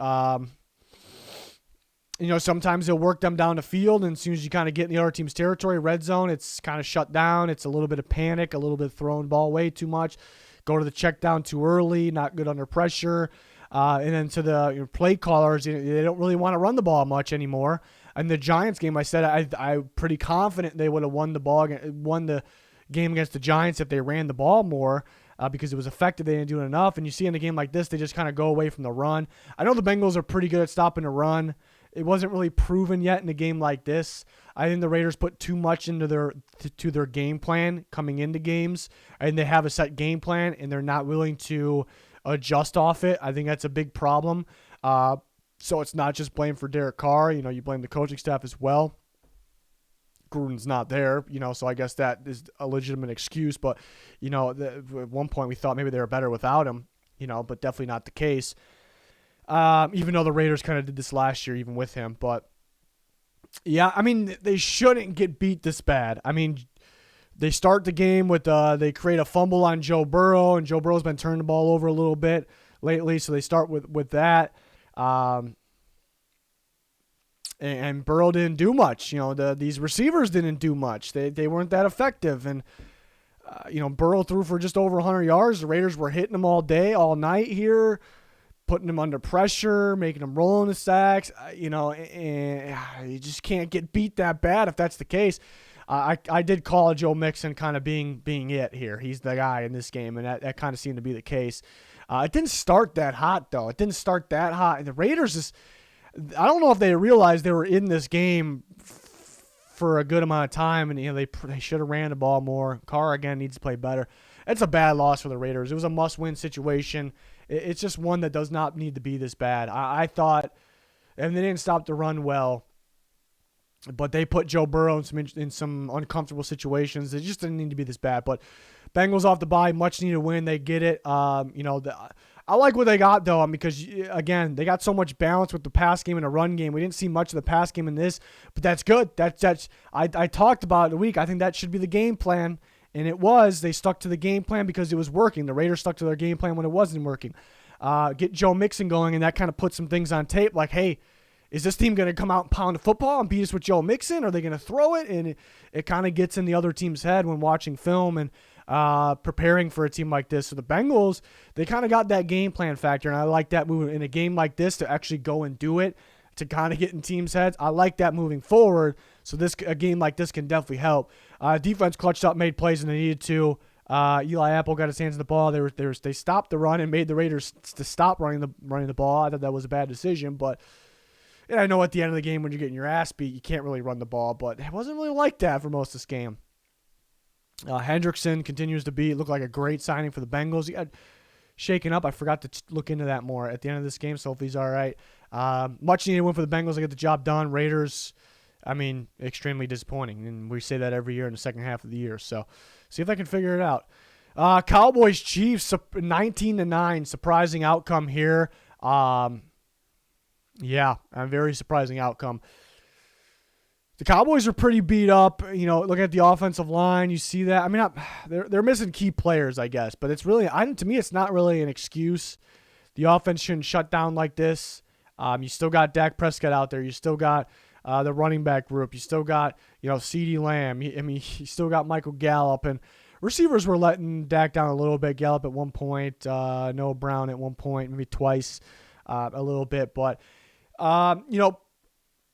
Sometimes he'll work them down the field, and as soon as you kind of get in the other team's territory, red zone, it's kind of shut down. It's a little bit of panic, a little bit of throwing the ball way too much, go to the check down too early, not good under pressure. And then to the play callers, they don't really want to run the ball much anymore. In the Giants game, I said I'm pretty confident they would have won the game against the Giants if they ran the ball more. Because it was effective, they didn't do it enough. And you see in a game like this, they just kind of go away from the run. I know the Bengals are pretty good at stopping the run. It wasn't really proven yet in a game like this. I think the Raiders put too much into their game plan coming into games, and they have a set game plan, and they're not willing to adjust off it. I think that's a big problem. So it's not just blame for Derek Carr. You blame the coaching staff as well. Gruden's not there, so I guess that is a legitimate excuse. But, at one point we thought maybe they were better without him, but definitely not the case. Even though the Raiders kind of did this last year, even with him. But, I mean, they shouldn't get beat this bad. I mean, they start the game with they create a fumble on Joe Burrow, and Joe Burrow's been turning the ball over a little bit lately, so they start with that. And Burrow didn't do much. These receivers didn't do much. They weren't that effective. And, Burrow threw for just over 100 yards. The Raiders were hitting him all day, all night here, putting him under pressure, making him roll in the sacks. And you just can't get beat that bad if that's the case. I did call Joe Mixon kind of being it here. He's the guy in this game, and that kind of seemed to be the case. It didn't start that hot, though. It didn't start that hot. And the Raiders I don't know if they realized they were in this game for a good amount of time, and they should have ran the ball more. Carr again needs to play better. It's a bad loss for the Raiders. It was a must-win situation. It's just one that does not need to be this bad. I thought, and they didn't stop the run well, but they put Joe Burrow in some uncomfortable situations. It just didn't need to be this bad. But Bengals off the bye, much needed win. They get it. I like what they got, though, because, again, they got so much balance with the pass game and the run game. We didn't see much of the pass game in this, but that's good. I talked about it in the week. I think that should be the game plan, and it was. They stuck to the game plan because it was working. The Raiders stuck to their game plan when it wasn't working. Get Joe Mixon going, and that kind of put some things on tape, like, hey, is this team going to come out and pound the football and beat us with Joe Mixon? Are they going to throw it? And it kind of gets in the other team's head when watching film and preparing for a team like this. So the Bengals, they kind of got that game plan factor, and I like that moving in a game like this to actually go and do it, to kind of get in teams' heads. I like that moving forward. So a game like this can definitely help. Defense clutched up, made plays when they needed to. Eli Apple got his hands on the ball. They stopped the run and made the Raiders to stop running the ball. I thought that was a bad decision, but And I know at the end of the game when you're getting your ass beat, you can't really run the ball, but it wasn't really like that for most of this game. Hendrickson continues to look like a great signing for the Bengals. He got shaken up. I forgot to look into that more at the end of this game, so hopefully he's all right. Much needed win for the Bengals to get the job done. Raiders, extremely disappointing, and we say that every year in the second half of the year. So see if I can figure it out. Cowboys Chiefs 19-9, surprising outcome here. Yeah, a very surprising outcome. The Cowboys are pretty beat up. Look at the offensive line. You see that. They're missing key players, I guess. But it's really, to me, it's not really an excuse. The offense shouldn't shut down like this. You still got Dak Prescott out there. You still got the running back group. You still got, CeeDee Lamb. You still got Michael Gallup. And receivers were letting Dak down a little bit. Gallup at one point. Noah Brown at one point. Maybe twice a little bit. But,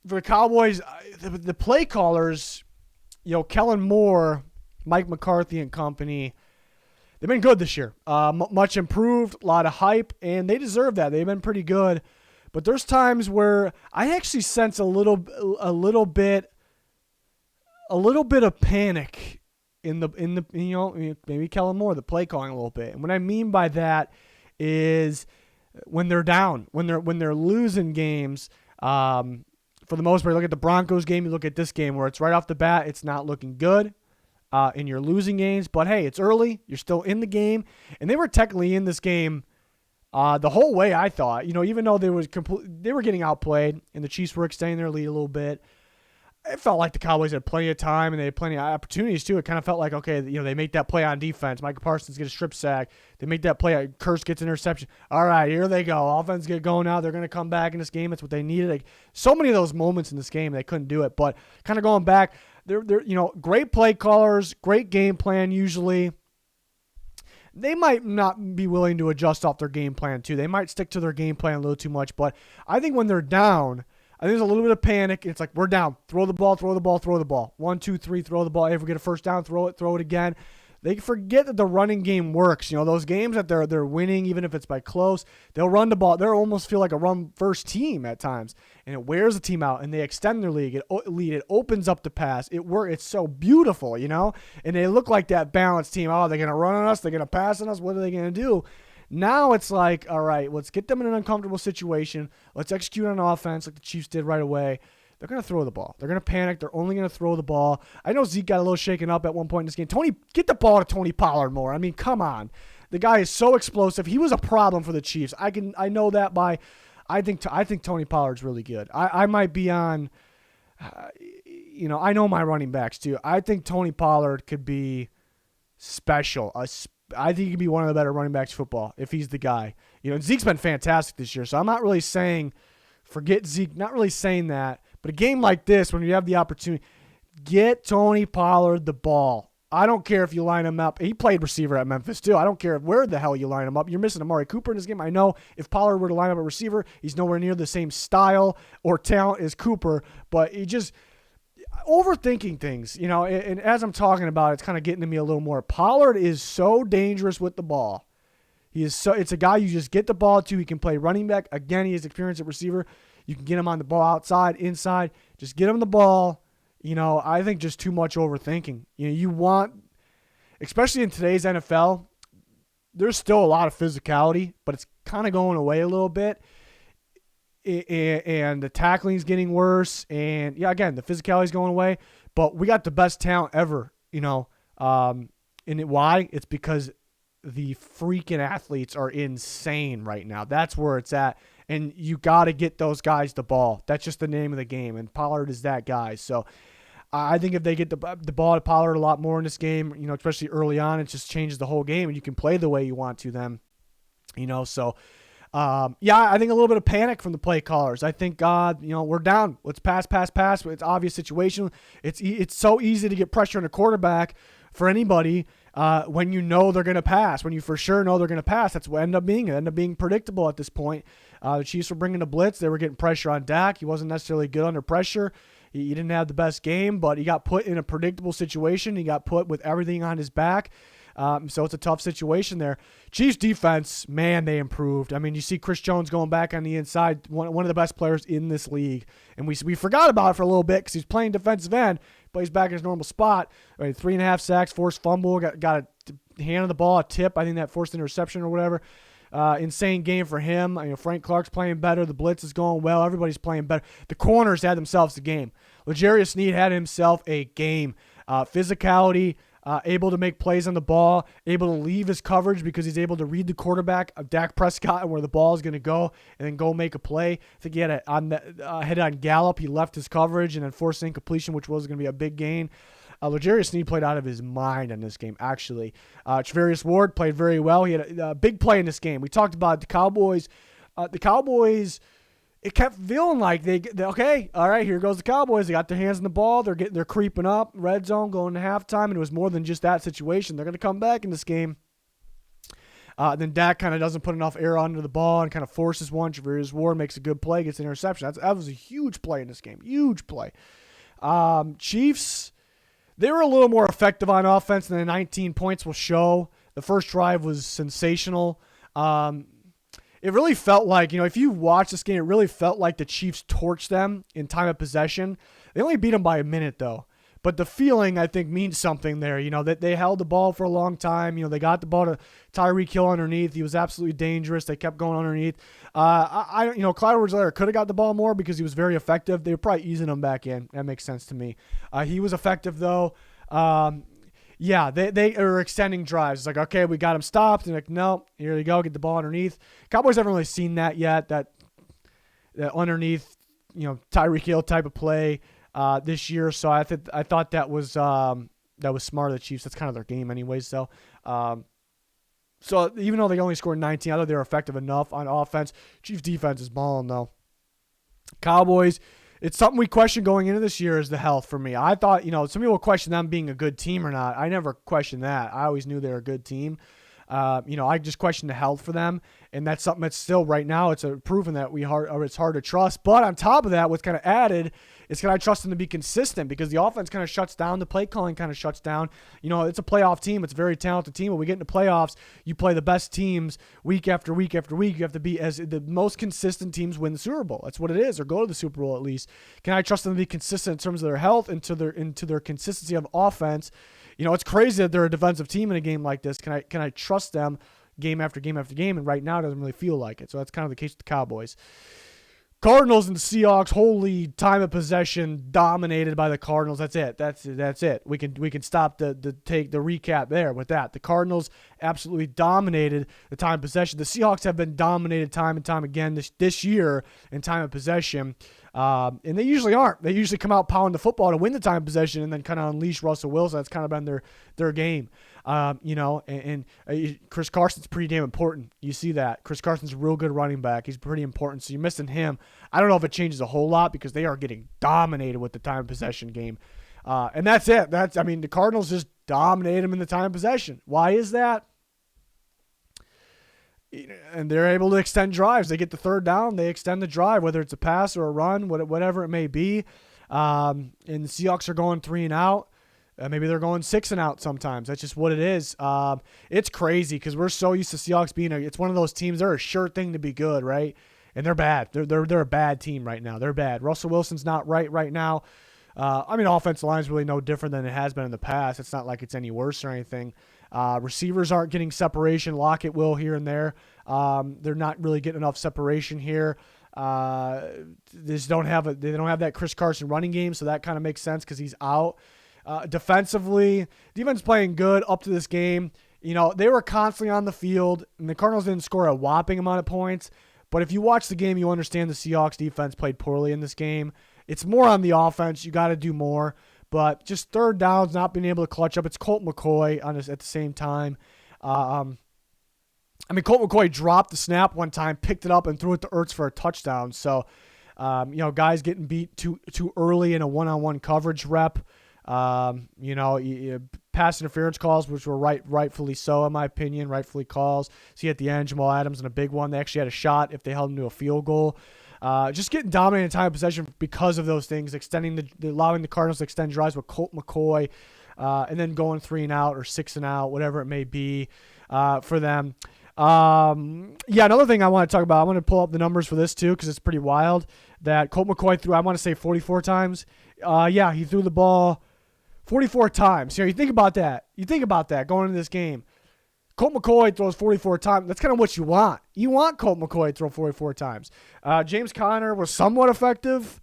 for the Cowboys, the play callers, Kellen Moore, Mike McCarthy and company, they've been good this year. Much improved, a lot of hype, and they deserve that. They've been pretty good. But there's times where I actually sense a little bit of panic in the maybe Kellen Moore, the play calling a little bit. And what I mean by that is when they're down, when they're losing games. For the most part, look at the Broncos game, you look at this game where it's right off the bat, it's not looking good, and you're losing games. But, hey, it's early. You're still in the game. And they were technically in this game the whole way, I thought. Even though they were getting outplayed and the Chiefs were extending their lead a little bit, it felt like the Cowboys had plenty of time and they had plenty of opportunities, too. It kind of felt like, okay, they make that play on defense. Micah Parsons gets a strip sack. They make that play. Kurtz gets an interception. All right, here they go. Offense get going now. They're going to come back in this game. That's what they needed. So many of those moments in this game, they couldn't do it. But kind of going back, they're great play callers, great game plan usually. They might not be willing to adjust off their game plan, too. They might stick to their game plan a little too much. But I think when they're down, I think there's a little bit of panic. It's like, we're down. Throw the ball, throw the ball, throw the ball. 1, 2, 3, throw the ball. If we get a first down, throw it again. They forget that the running game works. Those games that they're winning, even if it's by close, they'll run the ball. They almost feel like a run-first team at times, and it wears the team out, and they extend their lead. It opens up the pass. It's so beautiful, and they look like that balanced team. Oh, they're going to run on us. They're going to pass on us. What are they going to do? Now it's like, all right, let's get them in an uncomfortable situation. Let's execute on offense like the Chiefs did right away. They're going to throw the ball. They're going to panic. They're only going to throw the ball. I know Zeke got a little shaken up at one point in this game. Tony, get the ball to Tony Pollard more. Come on. The guy is so explosive. He was a problem for the Chiefs. I know that by I think Tony Pollard's really good. I might be on I know my running backs too. I think Tony Pollard could be special. I think he could be one of the better running backs in football if he's the guy. Zeke's been fantastic this year, so I'm not really saying forget Zeke. Not really saying that. But a game like this, when you have the opportunity, get Tony Pollard the ball. I don't care if you line him up. He played receiver at Memphis, too. I don't care where the hell you line him up. You're missing Amari Cooper in this game. I know if Pollard were to line up a receiver, he's nowhere near the same style or talent as Cooper. But he just overthinking things, and as I'm talking about it, it's kind of getting to me a little more. Pollard is so dangerous with the ball. It's a guy you just get the ball to. He can play running back. Again, he has experience at receiver. You can get him on the ball outside, inside. Just get him the ball. I think just too much overthinking. You want, especially in today's NFL, there's still a lot of physicality, but it's kind of going away a little bit. And the tackling's getting worse. And, yeah, again, the physicality's going away. But we got the best talent ever, And why? It's because the freaking athletes are insane right now. That's where it's at. And you got to get those guys the ball. That's just the name of the game. And Pollard is that guy. So I think if they get the ball to Pollard a lot more in this game, especially early on, it just changes the whole game. And you can play the way you want to then. So, I think a little bit of panic from the play callers. I think, we're down. Let's pass. It's an obvious situation. It's so easy to get pressure on a quarterback for anybody when they're going to pass. When you for sure know they're going to pass, that's what ended up being. It ended up being predictable at this point. The Chiefs were bringing the blitz. They were getting pressure on Dak. He wasn't necessarily good under pressure. He didn't have the best game, but he got put in a predictable situation. He got put with everything on his back. So it's a tough situation there. Chiefs defense, man, they improved. I mean, you see Chris Jones going back on the inside, one of the best players in this league. And we forgot about it for a little bit because he's playing defensive end, but he's back in his normal spot. Right, 3.5 sacks, forced fumble, got a hand on the ball, a tip. I think that forced interception or whatever. Insane game for him. Frank Clark's playing better. The blitz is going well. Everybody's playing better. The corners had themselves a game. L'Jarius Sneed had himself a game. Physicality, able to make plays on the ball, able to leave his coverage because he's able to read the quarterback of Dak Prescott and where the ball is going to go and then go make a play. I think he had head on Gallup. He left his coverage and then forced incompletion, which was going to be a big gain. L'Jarius Sneed played out of his mind in this game, actually. Travarius Ward played very well. He had a big play in this game. We talked about the Cowboys. It kept feeling like they okay, all right, here goes the Cowboys. They got their hands on the ball. They're creeping up. Red zone going to halftime, and it was more than just that situation. They're going to come back in this game. Then Dak kind of doesn't put enough air onto the ball and kind of forces one. Travarius Ward makes a good play, gets an interception. That was a huge play in this game. Huge play. Chiefs, they were a little more effective on offense than the 19 points will show. The first drive was sensational. It really felt like, if you watch this game, it really felt like the Chiefs torched them in time of possession. They only beat them by a minute, though. But the feeling, I think, means something there. That they held the ball for a long time. They got the ball to Tyreek Hill underneath. He was absolutely dangerous. They kept going underneath. Clyde Edwards-Helaire could have got the ball more because he was very effective. They were probably easing him back in. That makes sense to me. He was effective, though. Yeah, they are extending drives. It's like, okay, we got him stopped. And like, no, here you go, get the ball underneath. Cowboys haven't really seen that yet, that underneath, Tyreek Hill type of play this year. So I thought that was smart of the Chiefs. That's kind of their game anyways. So even though they only scored 19, I thought they were effective enough on offense. Chiefs defense is balling, though. Cowboys, it's something we questioned going into this year is the health for me. I thought, some people question them being a good team or not. I never questioned that. I always knew they were a good team. I just questioned the health for them, and that's something that's still right now. It's proven that it's hard to trust. But on top of that, what's kind of added is can I trust them to be consistent because the offense kind of shuts down, the play calling kind of shuts down. It's a playoff team. It's a very talented team. When we get into playoffs, you play the best teams week after week after week. You have to be as the most consistent teams win the Super Bowl. That's what it is, or go to the Super Bowl at least. Can I trust them to be consistent in terms of their health and to their consistency of offense? It's crazy that they're a defensive team in a game like this. Can I trust them game after game after game? And right now it doesn't really feel like it. So that's kind of the case with the Cowboys. Cardinals and Seahawks, holy time of possession dominated by the Cardinals. That's it. That's it. We can stop the recap there with that. The Cardinals absolutely dominated the time of possession. The Seahawks have been dominated time and time again this year in time of possession. And they usually aren't. They usually come out pounding the football to win the time of possession and then kind of unleash Russell Wilson. That's kind of been their game. Chris Carson's pretty damn important. You see that. Chris Carson's a real good running back. He's pretty important. So you're missing him. I don't know if it changes a whole lot because they are getting dominated with the time of possession game. And that's it. The Cardinals just dominated them in the time of possession. Why is that? And they're able to extend drives. They get the third down. They extend the drive, whether it's a pass or a run, whatever it may be. And the Seahawks are going 3 and out. Maybe they're going 6 and out sometimes. That's just what it is. It's crazy because we're so used to Seahawks being it's one of those teams. They're a sure thing to be good, right? And they're bad. They're a bad team right now. They're bad. Russell Wilson's not right now. Offensive line is really no different than it has been in the past. It's not like it's any worse or anything. Receivers aren't getting separation. Lockett will here and there. They're not really getting enough separation here. They don't have that Chris Carson running game, so that kind of makes sense because he's out. Defensively, defense playing good up to this game. They were constantly on the field, and the Cardinals didn't score a whopping amount of points. But if you watch the game, you understand the Seahawks defense played poorly in this game. It's more on the offense. You got to do more. But just third downs, not being able to clutch up. It's Colt McCoy at the same time. Colt McCoy dropped the snap one time, picked it up, and threw it to Ertz for a touchdown. So, guys getting beat too early in a one-on-one coverage rep. Pass interference calls, which were rightfully so, in my opinion, rightfully calls. See at the end, Jamal Adams in a big one. They actually had a shot if they held him to a field goal. Just getting dominated in time of possession because of those things, allowing the Cardinals to extend drives with Colt McCoy. and then going 3-and-out or 6-and-out, whatever it may be for them. Another thing I want to talk about, I want to pull up the numbers for this too because it's pretty wild that Colt McCoy threw, I want to say 44 times. He threw the ball 44 times. You think about that. You think about that going into this game. Colt McCoy throws 44 times. That's kind of what you want. You want Colt McCoy to throw 44 times. James Conner was somewhat effective.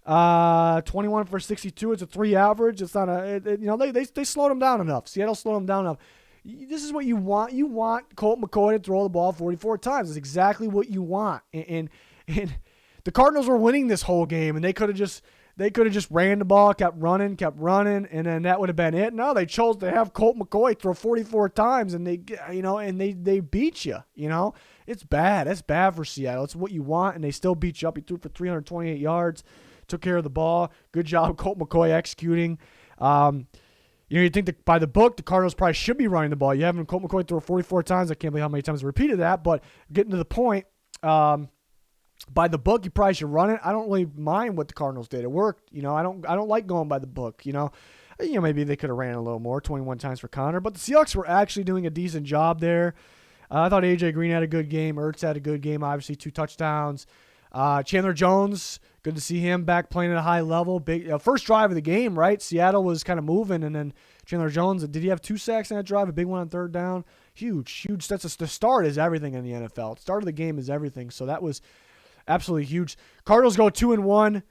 21 for 62. It's a 3 average. It's not they slowed him down enough. Seattle slowed him down enough. This is what you want. You want Colt McCoy to throw the ball 44 times. That's exactly what you want. And the Cardinals were winning this whole game, and they could have just ran the ball, kept running, and then that would have been it. No, they chose to have Colt McCoy throw 44 times, and they beat you. It's bad. That's bad for Seattle. It's what you want, and they still beat you up. He threw for 328 yards, took care of the ball. Good job, Colt McCoy executing. You think that by the book, the Cardinals probably should be running the ball. You have Colt McCoy throw 44 times. I can't believe how many times I repeated that, but getting to the point, by the book, you probably should run it. I don't really mind what the Cardinals did. It worked. I don't like going by the book. Maybe they could have ran a little more, 21 times for Connor. But the Seahawks were actually doing a decent job there. I thought A.J. Green had a good game. Ertz had a good game, obviously 2 touchdowns. Chandler Jones, good to see him back playing at a high level. Big first drive of the game, right? Seattle was kind of moving, and then Chandler Jones, did he have 2 sacks in that drive? A big one on 3rd down? Huge. The start is everything in the NFL. The start of the game is everything. So that was absolutely huge. Cardinals go 2-1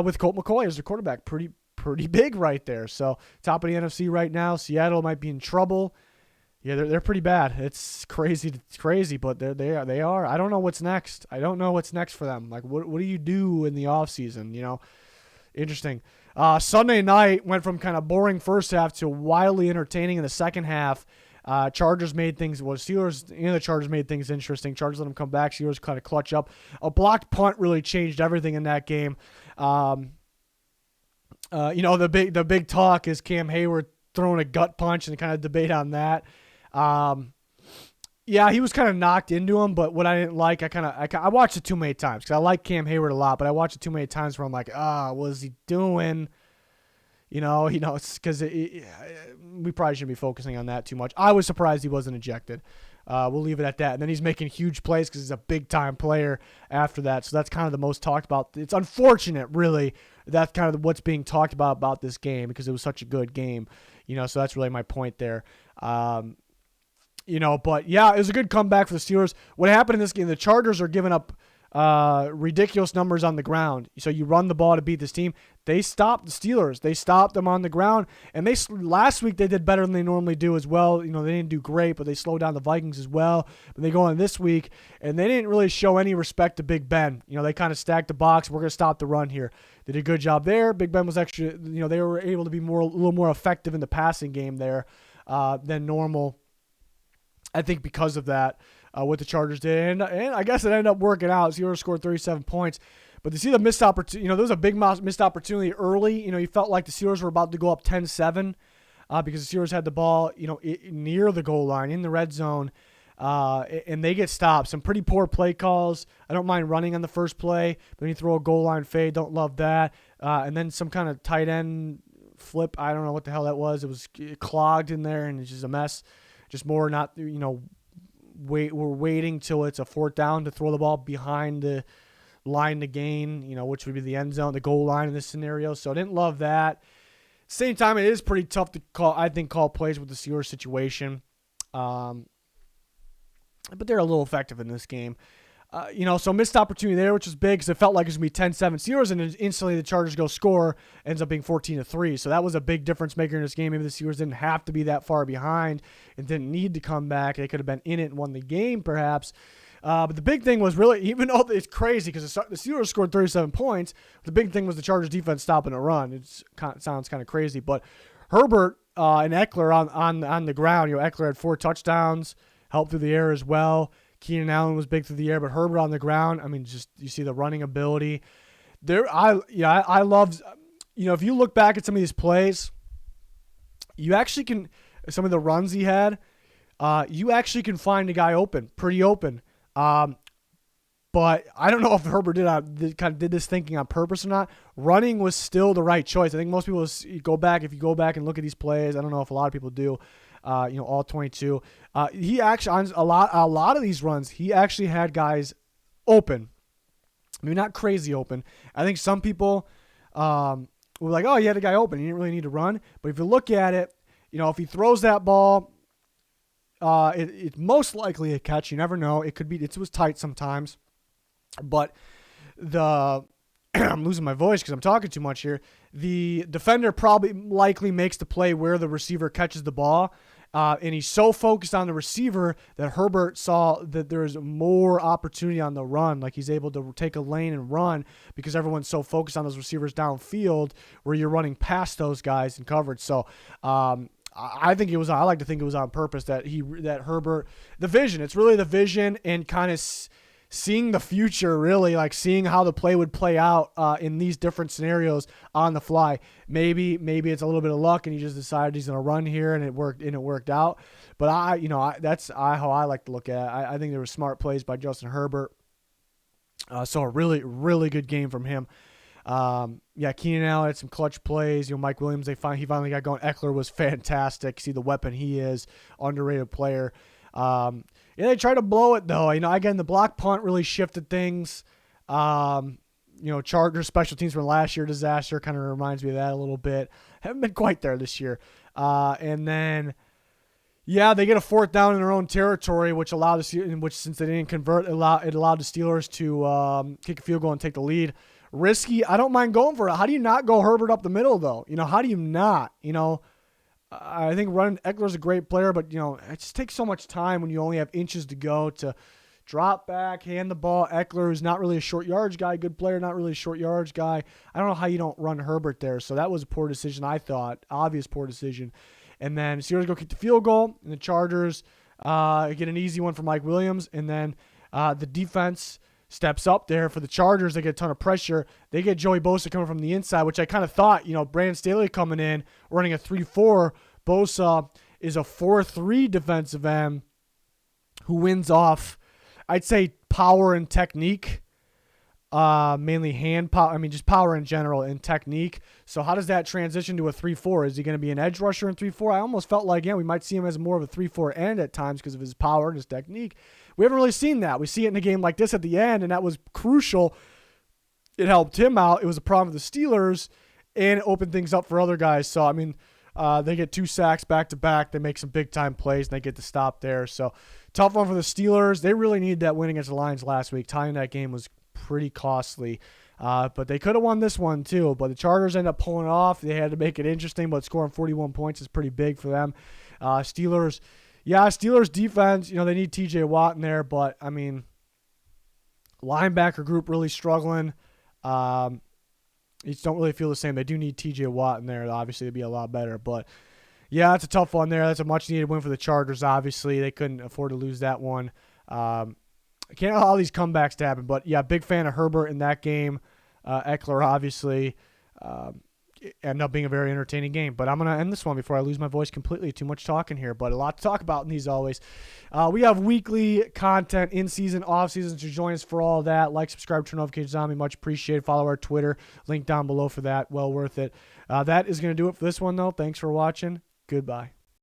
with Colt McCoy as their quarterback. Pretty big right there. So top of the NFC right now. Seattle might be in trouble. Yeah, they're pretty bad. It's crazy. It's crazy, but they are. I don't know what's next. I don't know what's next for them. Like, what do you do in the offseason? Interesting. Sunday night went from kind of boring first half to wildly entertaining in the second half. Chargers made things. Steelers. The Chargers made things interesting. Chargers let them come back. Steelers kind of clutch up. A blocked punt really changed everything in that game. The big talk is Cam Hayward throwing a gut punch and kind of debate on that. He was kind of knocked into him, but what I didn't like, I watched it too many times because I like Cam Hayward a lot, but I watched it too many times where I'm like, what is he doing? It's because we probably shouldn't be focusing on that too much. I was surprised he wasn't ejected. We'll leave it at that. And then he's making huge plays because he's a big-time player after that. So that's kind of the most talked about. It's unfortunate, really. That's kind of what's being talked about this game because it was such a good game. So that's really my point there. But yeah, it was a good comeback for the Steelers. What happened in this game, the Chargers are giving up ridiculous numbers on the ground. So you run the ball to beat this team. They stopped the Steelers. They stopped them on the ground. And last week they did better than they normally do as well. They didn't do great, but they slowed down the Vikings as well. But they go on this week, and they didn't really show any respect to Big Ben. They kind of stacked the box. We're going to stop the run here. They did a good job there. Big Ben was actually, they were able to be a little more effective in the passing game there than normal. I think because of that, what the Chargers did. And I guess it ended up working out. Steelers scored 37 points. But to see the missed opportunity, there was a big missed opportunity early. You felt like the Steelers were about to go up 10-7 because the Steelers had the ball, near the goal line, in the red zone, and they get stopped. Some pretty poor play calls. I don't mind running on the first play, but when you throw a goal line fade, don't love that. And then some kind of tight end flip. I don't know what the hell that was. It was clogged in there, and it's just a mess. Just more not, we're waiting till it's a 4th down to throw the ball behind the line to gain, which would be the end zone, the goal line in this scenario. So I didn't love that. Same time, it is pretty tough to call plays with the Steelers situation. But they're a little effective in this game. So missed opportunity there, which is big because it felt like it was going to be 10-7 Steelers, and then instantly the Chargers go score, ends up being 14-3. So that was a big difference maker in this game. Maybe the Steelers didn't have to be that far behind and didn't need to come back. They could have been in it and won the game perhaps. But the big thing was really, even though it's crazy because the Steelers scored 37 points, the big thing was the Chargers defense stopping a run. It sounds kind of crazy, but Herbert and Eckler on the ground. Eckler had 4 touchdowns, helped through the air as well. Keenan Allen was big through the air, but Herbert on the ground, just you see the running ability. I love, if you look back at some of these plays, you actually can, some of the runs he had, you actually can find a guy pretty open. But But I don't know if Herbert did this thinking on purpose or not. Running was still the right choice. I think most people if you go back and look at these plays, I don't know if a lot of people do, all 22. He actually, on a lot of these runs, he actually had guys open. I mean, not crazy open. I think some people were like, oh, he had a guy open. He didn't really need to run. But if you look at it, if he throws that ball, it's most likely a catch. You never know. It was tight sometimes. But I'm losing my voice because I'm talking too much here. The defender likely makes the play where the receiver catches the ball. And he's so focused on the receiver that Herbert saw that there's more opportunity on the run. Like he's able to take a lane and run because everyone's so focused on those receivers downfield where you're running past those guys in coverage. So I like to think it was on purpose that Herbert, the vision, it's really the vision and kind of seeing the future, really, like seeing how the play would play out in these different scenarios on the fly. Maybe it's a little bit of luck, and he just decided he's going to run here, and it worked out. But that's how I like to look at it. I think there were smart plays by Justin Herbert. So a really, really good game from him. Keenan Allen had some clutch plays. Mike Williams, he finally got going. Eckler was fantastic. See the weapon he is, underrated player. They tried to blow it though. Again, the block punt really shifted things. Chargers special teams from last year disaster kind of reminds me of that a little bit. Haven't been quite there this year. And then, they get a fourth down in their own territory, which since they didn't convert, it allowed the Steelers to kick a field goal and take the lead. Risky. I don't mind going for it. How do you not go Herbert up the middle though? How do you not? I think Eckler's a great player, but it just takes so much time when you only have inches to go to drop back, hand the ball. Eckler, who's not really a short yardage guy, good player, not really a short yardage guy. I don't know how you don't run Herbert there. So that was a poor decision, I thought. Obvious poor decision. And then Steelers go kick the field goal, and the Chargers get an easy one for Mike Williams. And then the defense steps up there for the Chargers. They get a ton of pressure. They get Joey Bosa coming from the inside, which I kind of thought, Brandon Staley coming in, running a 3-4. Bosa is a 4-3 defensive end who wins off, I'd say, power and technique, mainly hand power. Just power in general and technique. So how does that transition to a 3-4? Is he going to be an edge rusher in 3-4? I almost felt like, we might see him as more of a 3-4 end at times because of his power and his technique. We haven't really seen that. We see it in a game like this at the end, and that was crucial. It helped him out. It was a problem for the Steelers, and it opened things up for other guys. So, they get 2 sacks back-to-back. They make some big-time plays, and they get the stop there. So, tough one for the Steelers. They really needed that win against the Lions last week. Tying that game was pretty costly. But they could have won this one, too. But the Chargers ended up pulling it off. They had to make it interesting, but scoring 41 points is pretty big for them. Steelers defense, they need TJ Watt in there, but, linebacker group really struggling. You just don't really feel the same. They do need TJ Watt in there. Obviously, it'd be a lot better. But, that's a tough one there. That's a much-needed win for the Chargers, obviously. They couldn't afford to lose that one. I can't allow these comebacks to happen. But, big fan of Herbert in that game. Eckler, obviously. Ended up being a very entertaining game. But I'm going to end this one before I lose my voice completely. Too much talking here, but a lot to talk about in these always. We have weekly content, in-season, off-season, so join us for all that. Like, subscribe, turn notifications on. We much appreciate it. Follow our Twitter. Link down below for that. Well worth it. That is going to do it for this one, though. Thanks for watching. Goodbye.